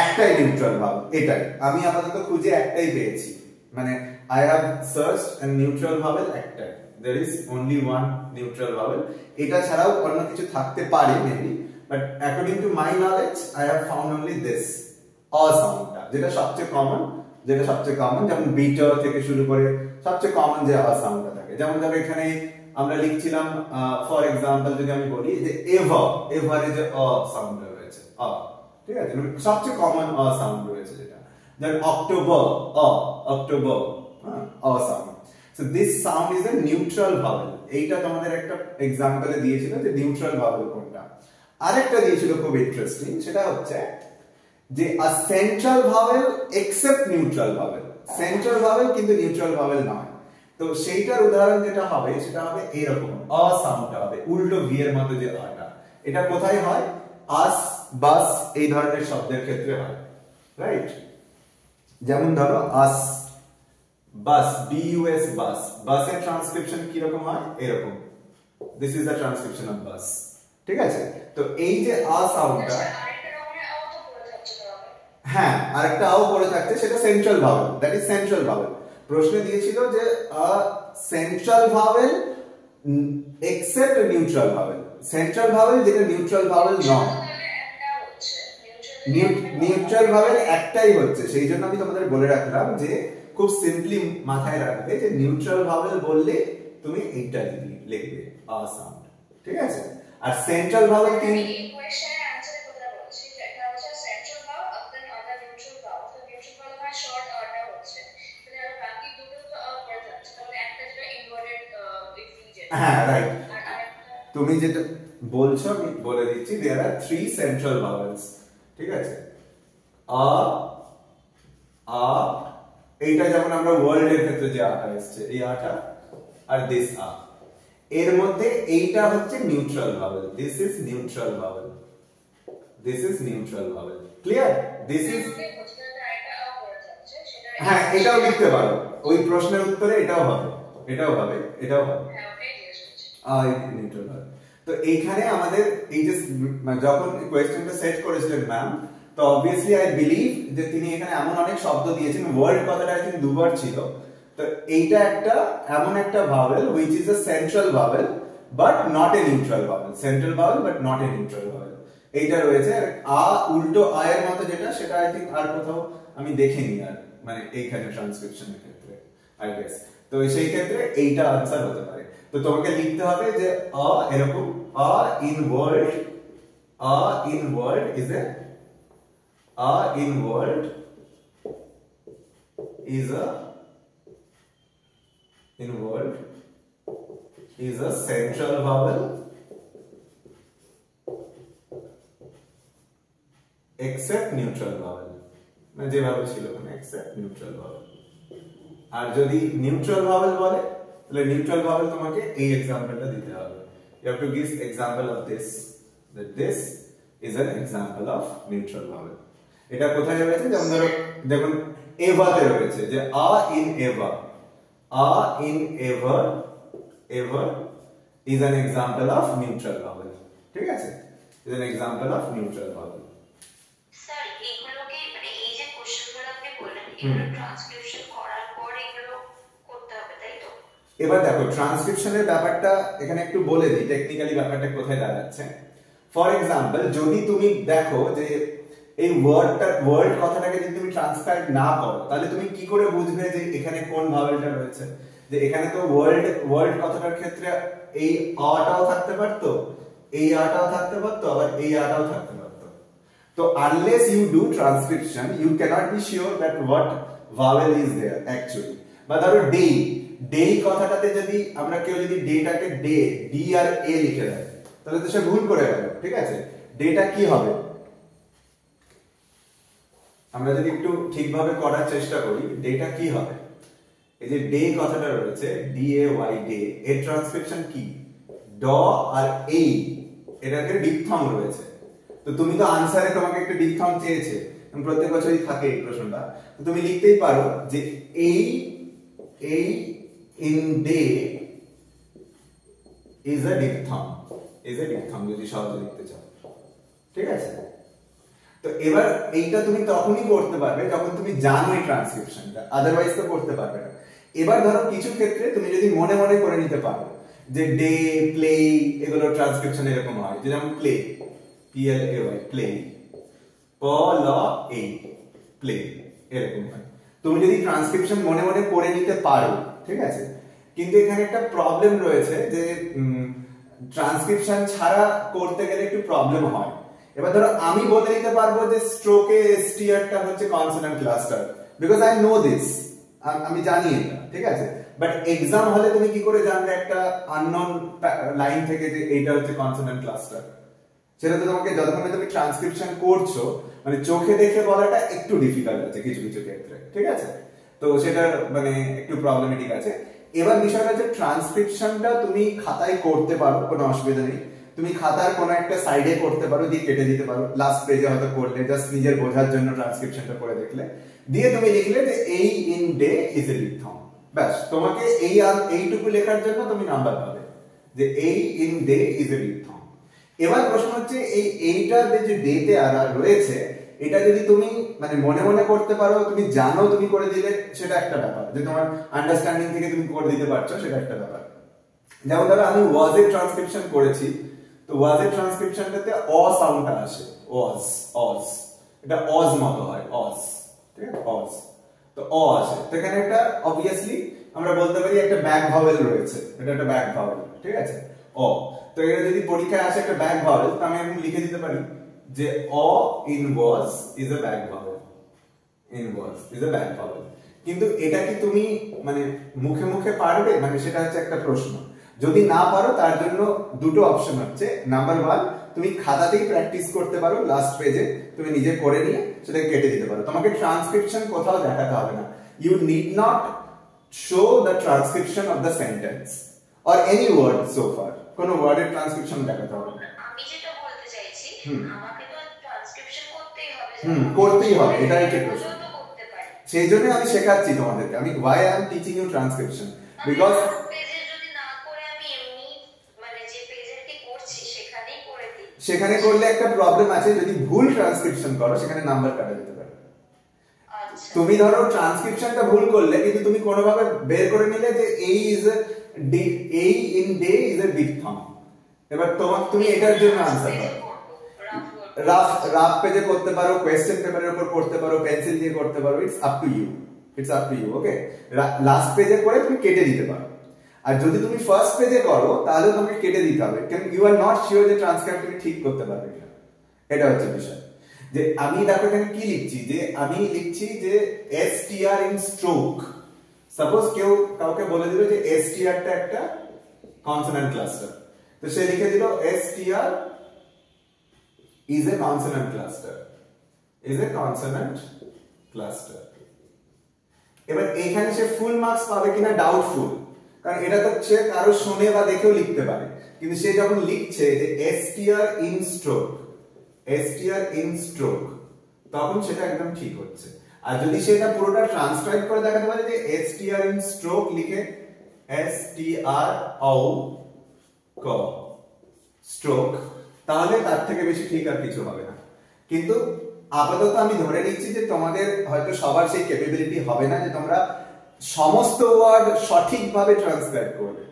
Speaker 1: একটাই নিউট্রাল ভাব, এটাই আমি আপাতত খুঁজে একটাই পেয়েছি, মানে I have searched and neutral vowel একটাই, there is only one neutral vowel। এটা ছাড়াও অন্য কিছু থাকতে পারে maybe, but according to my knowledge I have found only this অ সাউন্ডটা, যেটা সবচেয়ে কমন, যেমন বিটা থেকে শুরু করে সবচেয়ে কমন যে অ সাউন্ডটা থাকে। যেমন ধরো এখানে আমরা লিখছিলাম, ফর এক্সাম্পল যদি আমি বলি যে এভার, এভারে যে অ সাউন্ড রয়েছে, অ, ঠিক আছে, মানে সবচেয়ে কমন অ সাউন্ড রয়েছে যেটা। যেমন October, October, O sound. So this sound is a neutral vowel। এইটা তোমাদের একটা এক্সাম্পলে দিয়েছিল যে নিউট্রাল ভাওয়েল কোনটা। আরেকটা দিয়েছিল খুব ইন্টারেস্টিং, সেটা হচ্ছে যে a central vowel except neutral vowel, central vowel কিন্তু নিউট্রাল ভাওয়েল নয়। তো সেইটার উদাহরণ যেটা হবে, সেটা হবে এরকম, অ সাউন্ডটা হবে উল্টো ভি এর মতো যে আটা। এটা কোথায় হয়? আস, বাস, এই ধরনের শব্দের ক্ষেত্রে হয়, রাইট? যেমন ধরো আস, বাস, বিইউএস, বাস, বাসের ট্রান্সক্রিপশন কি রকম হয়? এরকম, this is the transcription of bus, ঠিক আছে? তো এই যে আ সাউন্ডটা, হ্যাঁ আরেকটা আও পড়ে থাকছে, সেটা central vowel, that is central vowel. প্রশ্নে দিয়েছিল যে central vowel except neutral vowel, central vowel যেটা নিউট্রাল ভাওয়েল নয়, নিউট্রাল ভাওয়েল একটাই হচ্ছে। সেই জন্য আমি তোমাদের বলে রাখলাম যে খুব সিম্পলি মাথায় রাখবে যে নিউট্রাল ভাওয়েল বললে তুমি এইটা লিখবে, আ সাউন্ড, ঠিক আছে? আর সেন্ট্রাল ভাওয়েল কি,
Speaker 2: কোশ্চেনের অ্যানসারে কথা বলছি, যেটা হচ্ছে সেন্ট্রাল ভাওয়েল আর দেন আদার নিউট্রাল ভাওয়েল। তো নিউট্রাল ভাওয়েল হয় শর্ট
Speaker 1: হ্যাঁ রাইট, তুমি যেটা বলছো আমি বলে দিচ্ছি, দেয়ার আর 3 সেন্ট্রাল ভাওয়েলস, ঠিক আছে? আ আ, এইটা যেমন আমরা ওয়ার্ল্ড এর ক্ষেত্রে যে আটা এসছে, এই আটা আর দিস আ, এর মধ্যে এইটা হচ্ছে neutral vowel, this is neutral vowel, this is neutral vowel, clear? This is, হ্যাঁ এটাও লিখতে পারো, ওই প্রশ্নের উত্তরে এটাও হবে, এটাও হবে, এটাও হবে, নিউট্রাল ভাওয়েল। তো এইখানে আমাদের এই যে যখন কোয়েশ্চেনটা সেট করেছিলেন ম্যাম, তো অবভিয়াসলি আই বিলিভ যে তিনি এখানে এমন অনেক শব্দ দিয়েছেন, ওয়ার্ড কথাটা আই থিংক দুবার ছিল, তো এইটা একটা এমন একটা vowel which is a central vowel but not a neutral vowel, central vowel but not a neutral vowel, এইটা রয়েছে। আ উল্টো আয়ের মতো যেটা, সেটা আই থিংক আর কোথাও আমি দেখিনি, আর মানে এইখানে ট্রান্সক্রিপশনের ক্ষেত্রে আই গেস। তো সেই ক্ষেত্রে এইটা আনসার হতে পারে। তো তোমাকে লিখতে হবে যে আ এরকম, আ ইন ওয়ার্ল্ড, আ ইন ওয়ার্ল্ড ইজ এ, আ in world is a, in word is a central vowel except neutral vowel, মানে যেভাবে ছিল মানে except neutral vowel। আর যদি নিউট্রাল ভাওয়েল বলে তাহলে নিউট্রাল ভাওয়েল তোমাকে এই এক্সাম্পলটা দিতে হবে, you have to give example of this, that this is an example of neutral vowel। এটা কোথায় রয়েছে? যেমন ধরো দেখুন এভাতে রয়েছে যে আ ইন এভার, আ in ever, ever is an example of neutral vowel, ঠিক আছে? is an example of neutral vowel।
Speaker 2: Sir এগুলোকে মানে এই যে কোশ্চেনগুলো আপনি বললেন, এগুলো ট্রান্সক্রিপশন করার পর এগুলো করতে হবে, তাই তো?
Speaker 1: এবার দেখো ট্রান্সক্রিপশনের ব্যাপারটা এখানে একটু বলে দিই, টেকনিক্যালি ব্যাপারটা কোথায় দাঁড়াচ্ছে। ফর এক্সাম্পল যদি তুমি দেখো যে এই ওয়ার্ড কথাটাকে যদি তুমি ট্রান্সক্রাইব না করো, তাহলে তুমি কি করে বুঝবে যে এখানে কোন ভাওয়েলটা রয়েছে? যে এখানে তো ওয়ার্ল্ড কথাটার ক্ষেত্রে এই আটাও থাকতে পারতো, এই আটাও থাকতে পারতো, আবার এই আটাও থাকতে পারতো। তো unless you do transcription you can't be sure that what vowel is there actually. বা ধরো ডে, ডে কথাটাতে যদি আমরা কেউ যদি ডেটাকে ডে, ডি আর এ লিখে দেয়, তাহলে তো সে ভুল করে গেল, ঠিক আছে? ডেটা কি হবে? আমরা যদি একটু ঠিকভাবে করার চেষ্টা করি, ডেটা কি হবে? এই যে ডে কথাটা রয়েছে, ডি এ ওয়াই ডে, এর ট্রান্সক্রিপশন কি? ড আর এই, এটাকে ডিপথং রয়েছে। তো তুমি তো আনসারে তোমাকে একটা ডিপথং চেয়েছে, প্রত্যেক বছরই থাকে এই প্রশ্নটা, তো তুমি লিখতেই পারো যে এই in day is a diphthong, is a diphthong যদি সহজে লিখতে চাও, ঠিক আছে? তো এবার এইটা তুমি তখনই করতে পারবে যখন তুমি জানো এই ট্রান্সক্রিপশনটা, আদারওয়াইজ তো করতে পারবে না। এবার ধরো কিছু ক্ষেত্রে তুমি যদি মনে মনে করে নিতে পারো যে ডে, প্লে, এগুলো ট্রান্সক্রিপশন এরকম হয়, যেমন play, P L A Y, play, প ল এ, প্লে, এরকম হয়। তুমি যদি ট্রান্সক্রিপশন মনে মনে করে নিতে পারো, ঠিক আছে? কিন্তু এখানে একটা প্রবলেম রয়েছে যে ট্রান্সক্রিপশন ছাড়া করতে গেলে একটু প্রবলেম হয়। এবার ধরো আমি বলে দিতে পারবো যে স্ট্রোকে এসটিআরটা হচ্ছে consonant cluster, because I know this, আমি জানি এটা, ঠিক আছে? বাট এক্সাম হলে তুমি কি করে জানবে একটা আননোন লাইন থেকে যে এইটা হচ্ছে কনসোনেন্ট ক্লাস্টার? সেটা তো তোমাকে যতক্ষণ তুমি ট্রান্সক্রিপশন করছো, মানে চোখে দেখে বলাটা একটু ডিফিকাল্ট আছে কিছু কিছু ক্ষেত্রে, ঠিক আছে? তো সেটা মানে একটু প্রবলেমেটিক আছে। এবার বিষয়টা হচ্ছে ট্রান্সক্রিপশনটা তুমি খাতায় করতে পারো, কোনো অসুবিধা নেই। তুমি খাতার কোনো একটা সাইডে করতে পারো, দিয়ে কেটে দিতে পারো, লাস্ট পেজে হয়তো করলে, জাস্ট নিজের বোঝার জন্য ট্রান্সক্রিপশনটা করে দেখলে, দিয়ে তুমি লিখলে যে এই in day is a diphthong, ব্যাস তোমাকে এই আর এইটুকু লেখার জন্য তুমি নাম্বার পাবে যে এই in day is a diphthong. এবার প্রশ্ন হচ্ছে এইটা যে ডেতে আর রয়েছে, এটা যদি তুমি মানে মনে মনে করতে পারো, তুমি জানো তুমি করে দিলে, সেটা একটা ব্যাপার, যে তোমার আন্ডারস্ট্যান্ডিং থেকে তুমি করে দিতে পারছো, সেটা একটা ব্যাপার। যেমন ধরো আমি ওয়াজ এর ট্রান্সক্রিপশন করেছি, তো ওয়াজ এর ট্রান্সক্রিপশনটাতে অ সাউন্ডটা আসে, ওয়াজ, অজ, এটা অজ মতো হয়, অজ, ঠিক আছে? অজ, তো অ আসে, তো এখানে একটা অবভিয়াসলি আমরা বলতে পারি একটা ব্যাক ভাওয়েল রয়েছে, এটা একটা ব্যাক ভাওয়েল, ঠিক আছে? অ, তো এটা যদি পরীক্ষায় আসে একটা ব্যাক ভাওয়েল, তো আমি এখন লিখে দিতে পারি যে অ in was is a back vowel, in was is a back vowel. কিন্তু এটা কি তুমি মানে মুখে মুখে পারবে, মানে সেটা হচ্ছে একটা প্রশ্ন। যদি না পারো তার জন্য দুটো অপশন হচ্ছে, নাম্বার 1 তুমি খাতাতেই প্র্যাকটিস করতে পারো, লাস্ট পেজে তুমি নিজে করে নিয়ে সেটাকে কেটে দিতে পারো, তোমাকে ট্রান্সক্রিপশন কোথাও দেখাতে হবে না। You need not show the transcription of the sentence or any word so far, কোনো ওয়ার্ডের ট্রান্সক্রিপশন দেখাতে হবে না।
Speaker 2: আমি যেটা বলতে চাইছি আমাকে তো ট্রান্সক্রিপশন করতেই হবে।
Speaker 1: করতেই হবে, এটাই ঠিক প্রশ্ন। সেই জন্য আমি শেখাচ্ছি তোমাদেরকে, আমি why I am teaching you transcription because
Speaker 2: পেজে যদি না করে আমি এমনি মানে যে পেজে কি করছি সেখানেই করে দিই,
Speaker 1: সেখানে করলে একটা প্রবলেম আছে, যদি ভুল ট্রান্সক্রিপশন করো সেখানে নাম্বার কাটা যেতে পারে।
Speaker 2: আচ্ছা,
Speaker 1: তুমি ধরো ট্রান্সক্রিপশনটা ভুল করলে কিন্তু তুমি কোনোভাবে বের করে নিলে যে এই is a in day is a big thumb, এবার তুমি এটার জন্য আনসার দাও। রাফ পেজে করতে পারো, কোয়েশ্চেন পেপারের উপর করতে পারো, পেন্সিল দিয়ে করতে পারো, it's up to you okay. Last পেজে করে তুমি কেটে দিতে পারো, আর যদি তুমি ফার্স্ট পেজে করো তাহলে তোমাকে কেটে দিতে হবে, কারণ ইউ আর নট শিওর যে ট্রান্সক্রাইব তুমি ঠিক করতে পারবে কিনা, এটা হচ্ছে বিষয়। যে আমি দেখো এখানে কি লিখছি, যে আমি লিখছি যে str ইন স্ট্রোক, সাপোজ কেউ কাউকে বলে দিল যে str টা একটা কনসোনেন্ট ক্লাস্টার, তো সে লিখে দিল str is a consonant cluster, এবার এখানে সে ফুল মার্কস পাবে কিনা ডাউটফুল, কারণ এটা তো সে কারো শুনে বা দেখেও লিখতে পারে, কিন্তু সে যখন লিখছে যে str in stroke তখন সেটা একদম ঠিক হচ্ছে। আর যদি সেটা পুরোটা ট্রান্সক্রাইব করে দেখাতে পারে যে str in stroke লিখে stroke, তাহলে তার থেকে বেশি ঠিক আর কিছু হবে না। কিন্তু আপাতত আমি ধরে নিচ্ছি যে তোমাদের হয়তো সবার সেই ক্যাপাবিলিটি হবে না যে তোমরা সমস্ত ওয়ার্ড সঠিকভাবে ট্রান্সক্রাইব করবে,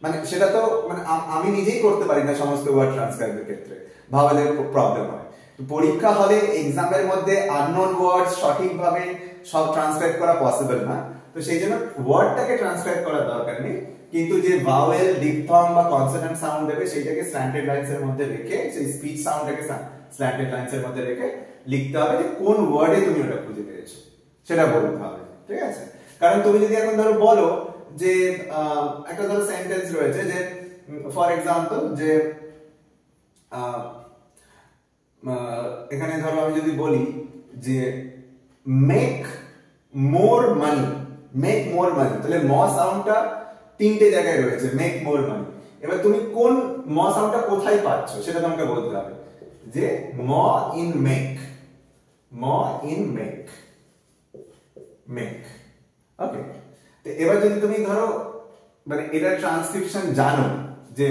Speaker 1: মানে সেটা তো মানে আমি নিজেই করতে পারি না সমস্ত ওয়ার্ড ট্রান্সক্রাইবের ক্ষেত্রে, ভাওয়েলের প্রবলেম হয়। পরীক্ষা হলে এক্সামের মধ্যে আননোন ওয়ার্ড সঠিকভাবে সব ট্রান্সক্রাইব করা পসিবল না, তো সেই জন্য ওয়ার্ডটাকে ট্রান্সক্রাইব করার দরকার নেই, কিন্তু যে ভাওয়েল, ডিপথং বা কনসোনেন্ট সাউন্ড দেবে সেইটাকে স্ল্যান্টেড লাইনস এর মধ্যে রেখে, সেই স্পিচ সাউন্ডটাকে স্ল্যান্টেড লাইনস এর মধ্যে রেখে লিখতে হবে যে কোন ওয়ার্ডে তুমি ওটা খুঁজে পেয়েছো, সেটা বলতে হবে, ঠিক আছে? কারণ তুমি যদি এখন ধরো বলো যে একটা ধরো সেন্টেন্স রয়েছে যে ফর এক্সাম্পল যে এখানে ধরো আমি যদি বলি যে মেক মোর মানি, তাহলে ম সাউন্ডটা তিনটে জায়গায় রয়েছে, মেক মোর মানি। এবার তুমি কোন ম সাউন্ডটা কোথায় পাচ্ছ সেটা তোমাকে বলতে হবে, যে ম ইন মেক, ওকে। তো এবার যদি তুমি ধরো মানে এটা ট্রান্সক্রিপশন জানো যে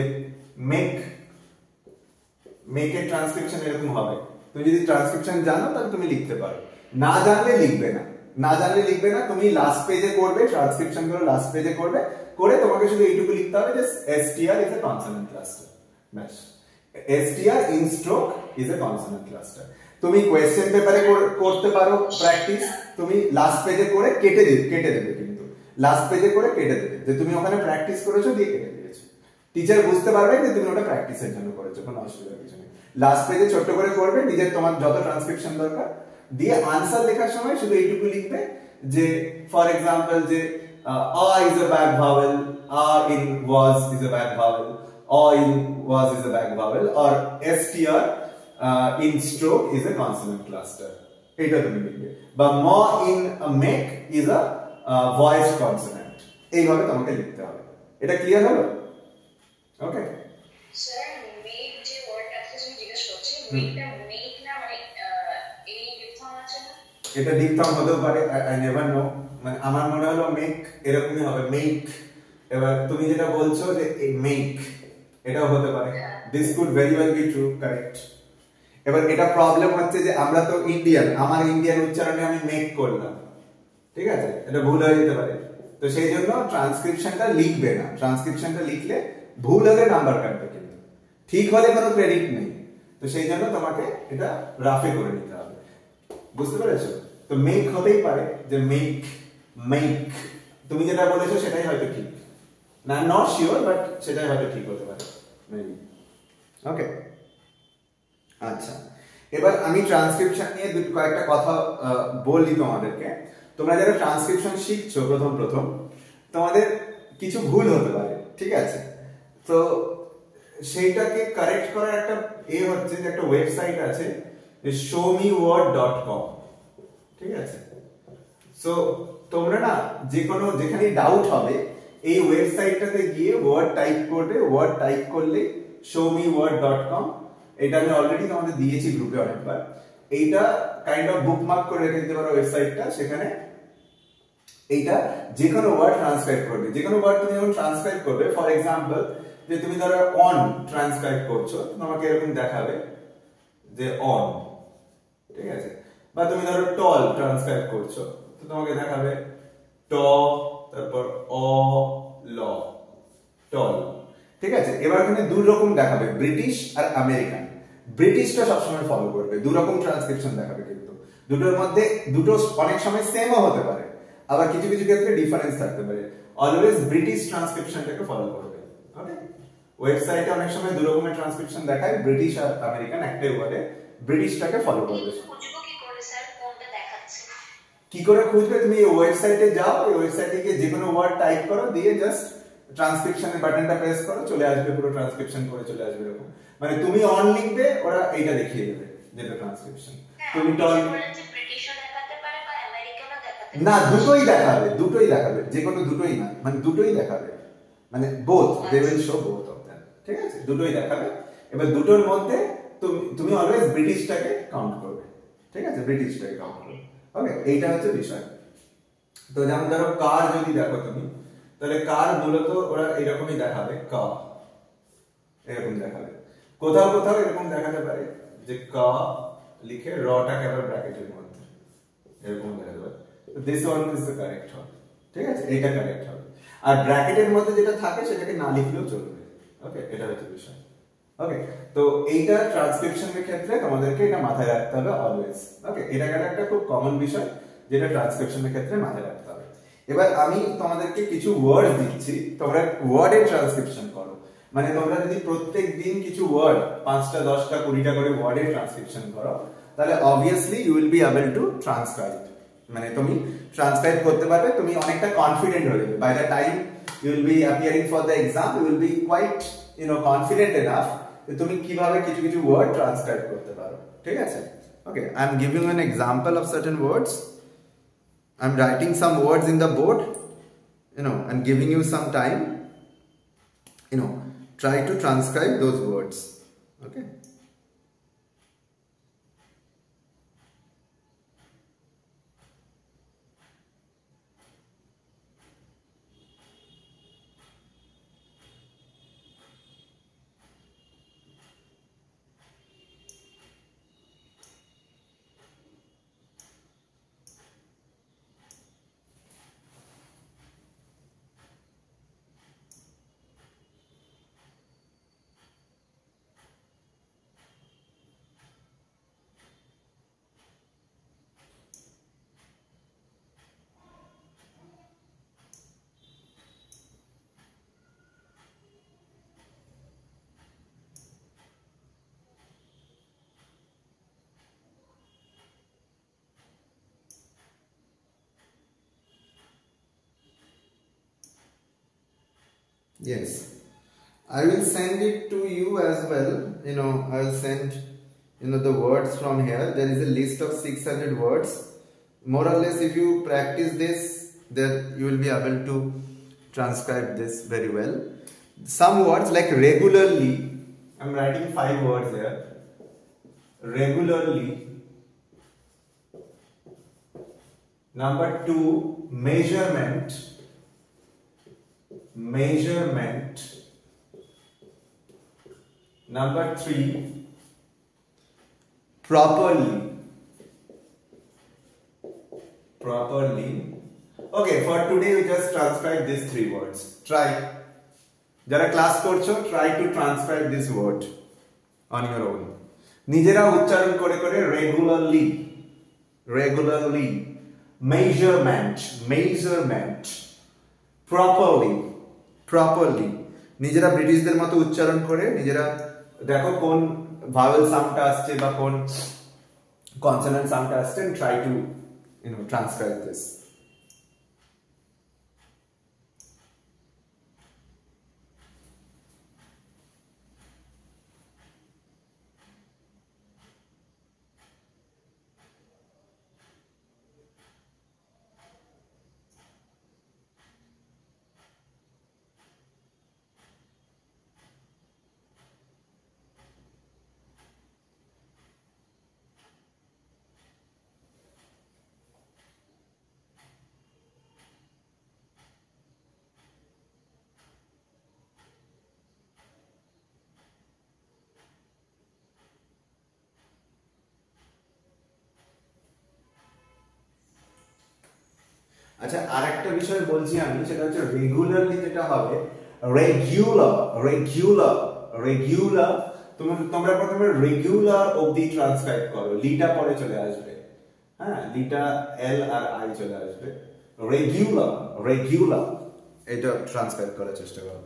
Speaker 1: মেকের ট্রান্সক্রিপশন এরকম হবে, তুমি যদি ট্রান্সক্রিপশন জানো তাহলে তুমি লিখতে পারো, না জানলে লিখবে না, তুমি লাস্ট পেজে করবে ট্রান্সক্রিপশন গুলো, লাস্ট পেজে করবে, করে তোমাকে শুধু এইটুকু লিখতে হবে যে str is a consonant cluster, ব্যাস, str in stroke is a consonant cluster। তুমি কোয়েশ্চেন পেপারে করতে পারো প্র্যাকটিস, তুমি লাস্ট পেজে করে কেটে দেবে, কিন্তু লাস্ট পেজে করে কেটে দেবে যে তুমি ওখানে প্র্যাকটিস করেছো দিয়ে কেটে দিয়েছো, টিচার বুঝতে পারবে যে তুমি ওটা প্র্যাকটিসের জন্য করেছো, কোনো অসুবিধা কিছু নেই। লাস্ট পেজে ছোট্ট করে করবে, নিজের তোমার যত ট্রান্সক্রিপশন দরকার দিয়ে আনসার লেখার সময় শুধু এইটুকু লিখবে যে ফর এক্সাম্পল যে a is a back vowel, a in was is a back vowel, a in was is a back vowel, or str in stroke is a consonant cluster, এটা তুমি লিখবে, বা ম in a make is a voiced consonant, এইভাবে তোমাকে লিখতে হবে। এটা ক্লিয়ার হলো? ওকে
Speaker 2: স্যার, মেক যে ওয়ার্ডটা আছে তুমি জিজ্ঞেস করছি, মেকটা মেক না মানে এই ডিপথং আছে না,
Speaker 1: এটা ডিপথং হতেও পারে, আই নেভার নো, মানে আমার মনে হলো মেক এরকমই হবে, মেক। এবার তুমি যেটা বলছো যে মেক, এটাও হতে পারে, this could very well be true, correct. এবার এটা প্রবলেম হচ্ছে যে আমরা তো ইন্ডিয়ান, আমার ইন্ডিয়ান উচ্চারণে আমি মেক করলাম, ঠিক আছে, এটা ভুল হয়ে যেতে পারে, তো সেই জন্য ট্রান্সক্রিপশনটা লিখবে না, ট্রান্সক্রিপশনটা লিখলে ভুল হলে নাম্বার কাটবে, কিন্তু ঠিক হলে কোনো ক্রেডিট নেই, তো সেই জন্য তোমাকে এটা রাফে করে নিতে হবে, বুঝতে পেরেছো? তো মেক হতেই পারে যে মেক, তুমি যেটা বলেছো সেটাই হয়তো ঠিক না, নট শিওর, বাট সেটাই হয়তো ঠিক হতে পারে মেবি, ওকে। আচ্ছা, এবার আমি ট্রান্সক্রিপশন নিয়ে কয়েকটা কথা বলি তোমাদেরকে। তোমরা যারা ট্রান্সক্রিপশন শিখছো প্রথম তোমাদের কিছু ভুল হতে পারে, ঠিক আছে? তো সেইটাকে কারেক্ট করার একটা হচ্ছে যে একটা ওয়েবসাইট আছে showmeword.com, ঠিক আছে। সো তোমরা না যে কোনো যেখানে ডাউট হবে এই ওয়েবসাইটটাতে গিয়ে ওয়ার্ড টাইপ করবে, ওয়ার্ড টাইপ করলে showmeword.com, এটা আমি অলরেডি তোমাদের দিয়েছি গ্রুপে অনেকবার। এইটা কাইন্ড অফ বুকমার্ক করে রেখে দিতে পারো ওয়েবসাইটটা, সেখানে এইটা যে কোনো ওয়ার্ড ট্রান্সক্রাইব করবে। যে কোনো ওয়ার্ড তুমি যখন ট্রান্সক্রাইব করবে, ফর এক্সাম্পল যে তুমি ধরো অন ট্রান্সক্রাইব করছো, তোমাকে এরকম দেখাবে যে অন, ঠিক আছে। বা তুমি ধরো টল ট্রান্সক্রাইব করছো, তো তোমাকে দেখাবে ট, তারপর অ ল, টল, ঠিক আছে। এবার এখানে দুই রকম দেখাবে, ব্রিটিশ আর আমেরিকান। ব্রিটিশটা সবসময় ফলো করবে, দু রকম ট্রান্সক্রিপশন দেখাবে, কিন্তু দুটোর মধ্যে দুটো অনেক সময় সেমও হতে পারে, আবার কিছু কিছু ক্ষেত্রে ডিফারেন্স থাকতে পারে। অলওয়েজ ব্রিটিশ ট্রান্সক্রিপশনটাকে ফলো করবে, ওকে। ওয়েবসাইটে অনেক সময় দু রকমের ট্রান্সক্রিপশন দেখায়, ব্রিটিশ আর আমেরিকান, একটাই ওয়ার্ডে, ব্রিটিশটাকে ফলো করবে। কি করে খুঁজবে? তুমি এই ওয়েবসাইটে যাও, এই ওয়েবসাইটে গিয়ে যে কোনো ওয়ার্ড টাইপ করো, দিয়ে জাস্ট ট্রান্সক্রিপশনের বাটনটা প্রেস করো, চলে আসবে, পুরো ট্রান্সক্রিপশন করে চলে আসবে এরকম। মানে তুমি অন লিখবে, ওরা এইটা দেখিয়ে দেবে যেটা ট্রান্সক্রিপশন। তুমি টল না, দুটোই দেখাবে, দুটোই দেখাবে, যে কোনো দুটোই না, মানে দুটোই দেখাবে, মানে both, they will show both of them, ঠিক আছে, দুটোই দেখাবে। এবার দুটোর মধ্যে তুমি অলওয়েজ ব্রিটিশটাকে কাউন্ট করবে, ঠিক আছে, ব্রিটিশটাকে কাউন্ট করবে, ওকে। এইটা হচ্ছে বিষয়। তো যেমন ধরো কার যদি দেখো তুমি, তাহলে কার মূলত ওরা এরকমই দেখাবে, কা এরকম দেখাবে। কোথাও কোথাও এরকম দেখাতে পারে যে কা লিখে রটাকে আবার ব্র্যাকেটের মধ্যে এরকম দেখাতে পারে। This one is the correct হবে, ঠিক আছে, এইটা কারেক্ট হবে। আর ব্র্যাকেটের মধ্যে যেটা থাকে সেটাকে না লিখলেও চলবে, ওকে। এটা হচ্ছে বিষয়, ওকে। তো এইটা ট্রান্সক্রিপশনের ক্ষেত্রে তোমাদেরকে এটা মাথায় রাখতে হবে অলওয়েজ, ওকে। এটা গেল একটা খুব কমন বিষয় যেটা ট্রান্সক্রিপশনের ক্ষেত্রে মাথায় রাখতে হবে। এবার আমি তোমাদেরকে কিছু ওয়ার্ড দিচ্ছি, তোমরা ওয়ার্ডের ট্রান্সক্রিপশন করো। মানে তোমরা যদি প্রত্যেক দিন কিছু ওয়ার্ড 5টা 10টা 20টা করে ওয়ার্ডের ট্রান্সক্রিপশন করো, তাহলে obviously you will be able to transcribe. মানে তুমি ট্রান্সক্রাইব করতে পারবে, তুমি অনেকটা কনফিডেন্ট হয়ে যাবে। By the time you will be appearing for the exam, you will be quite confident enough যে তুমি কিভাবে কিছু কিছু ওয়ার্ড ট্রান্সক্রাইব করতে পারো, ঠিক আছে, okay. I am giving an example of certain words. I'm writing some words in the board, and giving you some time, try to transcribe those words, okay. Yes, I will send it to you as well. I will send the words from here. There is a list of 600 words. More or less, if you practice this, then you will be able to transcribe this very well. Some words like regularly, I'm writing 5 words here. Regularly. Number 2, measurement. Number 3, properly. Okay, for today we just transcribe these 3 words. Try. Jara class korcho, try to transcribe this word on your own. Nijera uchcharon kore kore regularly, measurement, properly. নিজেরা ব্রিটিশদের মতো উচ্চারণ করে নিজেরা দেখো কোন vowel সাউন্ডটা আসছে বা কোন কনসোনেন্ট সাউন্ডটা আসছে, and try to transcribe this. আচ্ছা, আরেকটা বিষয় বলছি আমি, সেটা হচ্ছে রেগুলারলি যেটা হবে রেগুলার রেগুলার রেগুলার। তোমরা প্রথমে রেগুলার অবধি ট্রান্সক্রাইব করো, লিটা পরে চলে আসবে। হ্যাঁ, লিটা এল আর আই চলে আসবে। রেগুলার রেগুলার এটা ট্রান্সক্রাইব করার চেষ্টা করো।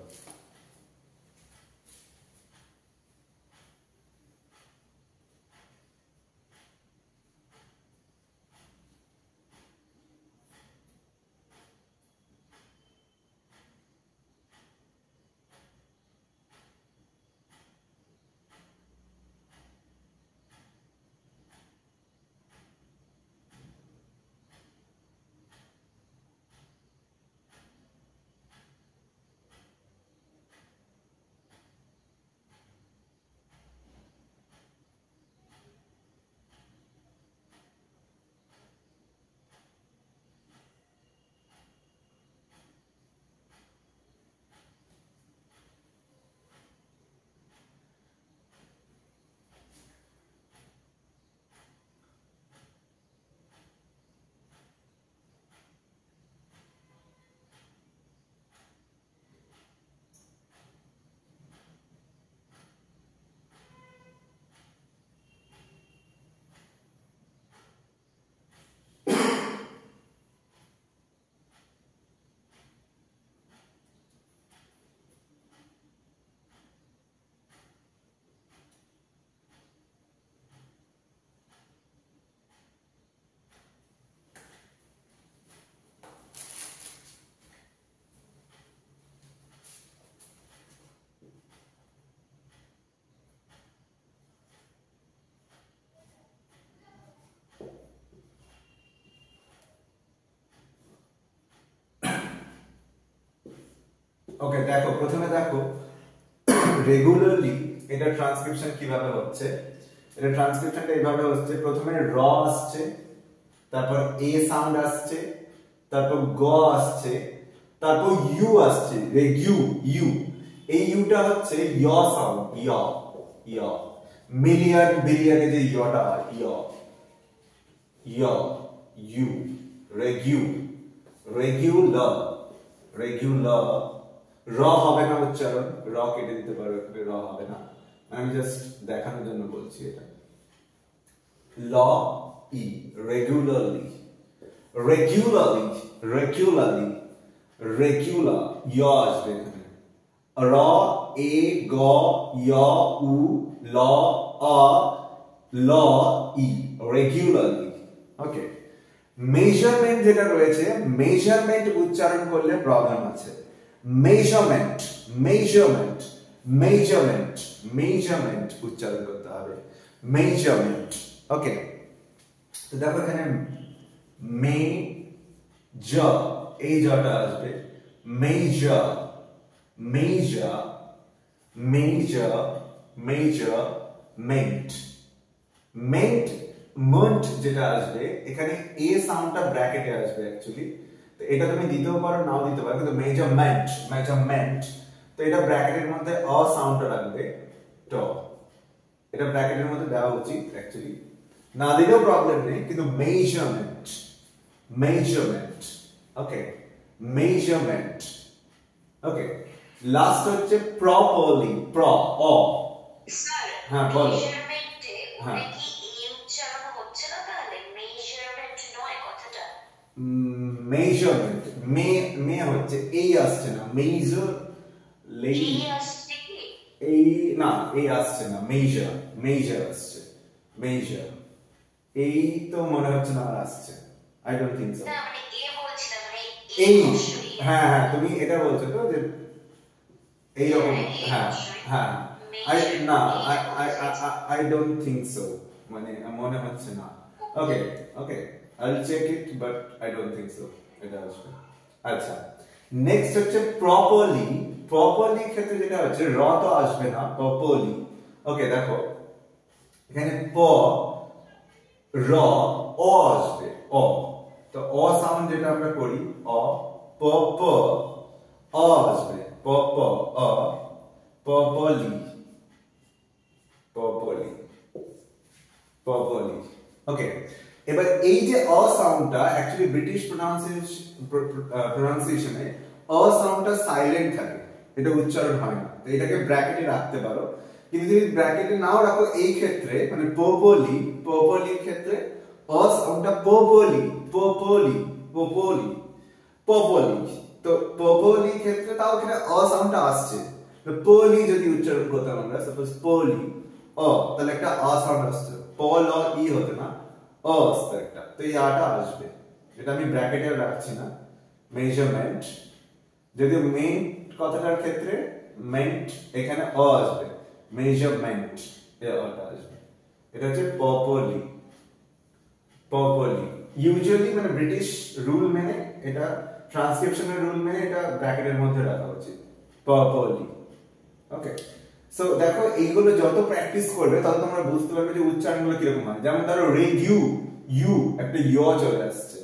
Speaker 1: ওকে, দেখো প্রথমে দেখো রেগুলারলি এটা ট্রান্সক্রিপশন কিভাবে হচ্ছে। এটা ট্রান্সক্রিপশনটা এইভাবে হচ্ছে, প্রথমে র আসছে, তারপর এ সাউন্ড আসছে, তারপর গ আসছে, তারপর ইউ আসছে, রেগিউ ইউ। এই ইউটা হচ্ছে ই সাউন্ড, ই ই মিলিয়ন বিলিয়নে যে ইটা হয়, ই ই ইউ রেগিউ রেগুলার রেগুলার। র হবে না উচ্চারণ, র কেটে দিতে পারো, র হবে না, আমি জাস্ট দেখানোর জন্য বলছি এটা। ল ই রেগুলারলি রেগুলারলি রেগুলারলি রেগুলার ই আসবে এখানে। র এ গ ই উ ল আ ল ই রেগুলারলি। ওকে, মেজারমেন্ট যেটা রয়েছে, মেজারমেন্ট উচ্চারণ করলে প্রবলেম আছে। মেজারমেন্ট মেজারমেন্ট মেজারমেন্ট মেজারমেন্ট উচ্চারণ করতে হবে, মেজারমেন্ট। ওকে, তো দেখো এখানে মে জ, এই জটা আসবে, measure measure measure measure meant meant Mont যেটা আসবে এখানে এ সাউন্ডটা ব্র্যাকেটে আসবে অ্যাকচুয়ালি, তো এটা তুমি দিতেও পারো নাও দিতে পারো, কিন্তু মেজারমেন্ট মেজারমেন্ট, তো এটা ব্র্যাকেটের মধ্যে অ সাউন্ডটা রাখবে, ট, এটা ব্র্যাকেটের মধ্যে দেওয়া উচিত অ্যাকচুয়ালি, না দিলেও প্রবলেম নেই, কিন্তু মেজারমেন্ট মেজারমেন্ট। ওকে, মেজারমেন্ট। ওকে, লাস্ট হচ্ছে প্রপারলি, প্র অ।
Speaker 2: স্যার,
Speaker 1: হ্যাঁ বলো।
Speaker 2: মেজারমেন্টে
Speaker 1: হ্যাঁ,
Speaker 2: কি ই উচ্চারণ হচ্ছে না, তাহলে মেজারমেন্ট নয় কথাটা।
Speaker 1: মেজারমেন্ট মে মে হচ্ছে এই আসছে না, মেজার লেই
Speaker 2: এই আসছে কি?
Speaker 1: এই না, এই আসছে না, মেজার মেজার আসছে, মেজার এই তো মনে হচ্ছে না আর আসছে, আই ডোন্ট থিংক সো।
Speaker 2: না মানে এ বলছিলাম, মানে
Speaker 1: এই
Speaker 2: অবশ্যই।
Speaker 1: হ্যাঁ হ্যাঁ, তুমি এটা বলছো তো যে এই রকম, হ্যাঁ হ্যাঁ, আই না আই ডোন্ট থিংক সো, মানে মনে হচ্ছে না। Okay okay, I will check it, but I don't think so এটা আসবে। আচ্ছা, নেক্সট হচ্ছে প্রপারলি। প্রপারলি ক্ষেত্রে যেটা হচ্ছে র তো আসবে না, প্রপারলি। ওকে, দেখো এখানে প র অ আসবে, অ, তো অ সাউন্ড যেটা আমরা করি, অ প প অ আসবে, প প অ, প্রপারলি প্রপারলি প্রপারলি। ওকে, এবার এই যে অ সাউন্ডটা অ্যাকচুয়ালি ব্রিটিশ প্রোনাউন্সিয়েশনে অ সাউন্ডটা সাইলেন্ট থাকে, এটা উচ্চারণ হয় না, তো এটাকে ব্র্যাকেটে রাখতে পারো। কিন্তু যদি ব্র্যাকেটে নাও রাখো এই ক্ষেত্রে মানে পপলির ক্ষেত্রে অ সাউন্ডটা পপলি তো পপলি ক্ষেত্রে তাও এখানে অ সাউন্ডটা আসছে। তো পলি যদি উচ্চারণ করতাম আমরা সাপোজ পলি অ, তাহলে একটা অ সাউন্ড আসছে, প ল ই হতে না অ আসছে একটা, তো এই আটা আসবে, এটা আমি ব্র্যাকেটে রাখছি না। মেজারমেন্ট, যদিও মেন্ট কথাটার ক্ষেত্রে মেন্ট এখানে অ আসবে, মেজারমেন্ট এ অটা আসবে। এটা হচ্ছে পপলি। ইউজুয়ালি মানে ব্রিটিশ রুল মেনে, এটা ট্রান্সক্রিপশনের রুল মেনে এটা ব্র্যাকেটের মধ্যে রাখা উচিত, পপলি। ওকে, সো দেখো এইগুলো যত প্র্যাকটিস করবে তত তোমরা বুঝতে পারবে যে উচ্চারণগুলো কিরকম হয়। যেমন ধরো রেগিউ, ইউ একটা ইয় চলে আসছে,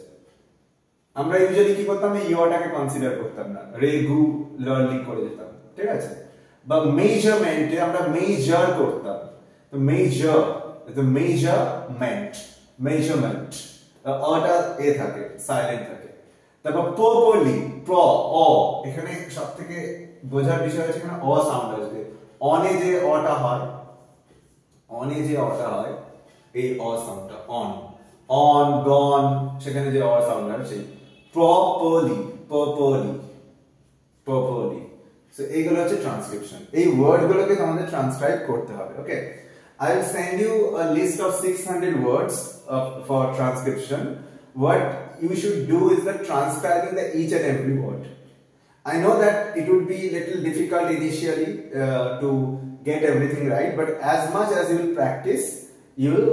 Speaker 1: আমরা ইউজুয়ালি কি করতাম, এই ইয়টাকে কনসিডার করতাম না, রেগুলারলি করে যেতাম, ঠিক আছে। বা মেজারমেন্টে আমরা মেজার করতাম, তো মেজার, তো মেজারমেন্ট অটা এ থাকে, সাইলেন্ট থাকে। তারপর পপলি, অ, এখানে সবথেকে বোঝার বিষয় হচ্ছে এখানে অ সাউন্ড আসবে, অনে যে অটা হয়, এই অ সাউন্ডটা অন গন, সেখানে যে অ সাউন্ড হয় সেই প্রপারলি। সো এইগুলো হচ্ছে ট্রান্সক্রিপশন, এই ওয়ার্ডগুলোকে তোমাদের ট্রান্সক্রাইব করতে হবে। ওকে, I will send you a list of 600 words for transcription. What you should do is the transcribing the each and every word. I know that it would be little difficult initially to get everything right, but as much as you will practice, you will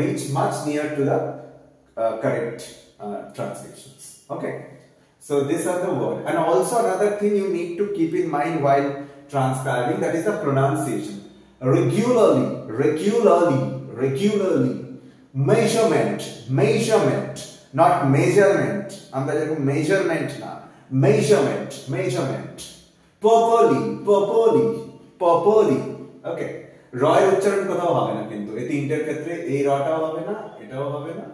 Speaker 1: reach much near to the correct transcriptions. Okay, so these are the words. And also another thing you need to keep in mind while transcribing, that is the pronunciation. Regularly, measurement, not measurement. আমরা যেরকম measurement না, measurement. Properly. Okay, রয়ের উচ্চারণ কোথাও হবে না, কিন্তু এই তিনটের ক্ষেত্রে এই রটাও হবে না, এটাও হবে না,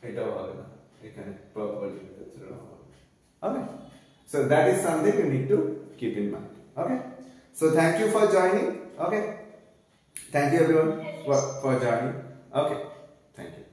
Speaker 1: এটাও হবে না, এখানে properly উচ্চারণ হবে। Okay, so that is something you need to keep in mind. Okay, so thank you for joining. Okay, thank you everyone for joining. Okay, thank you.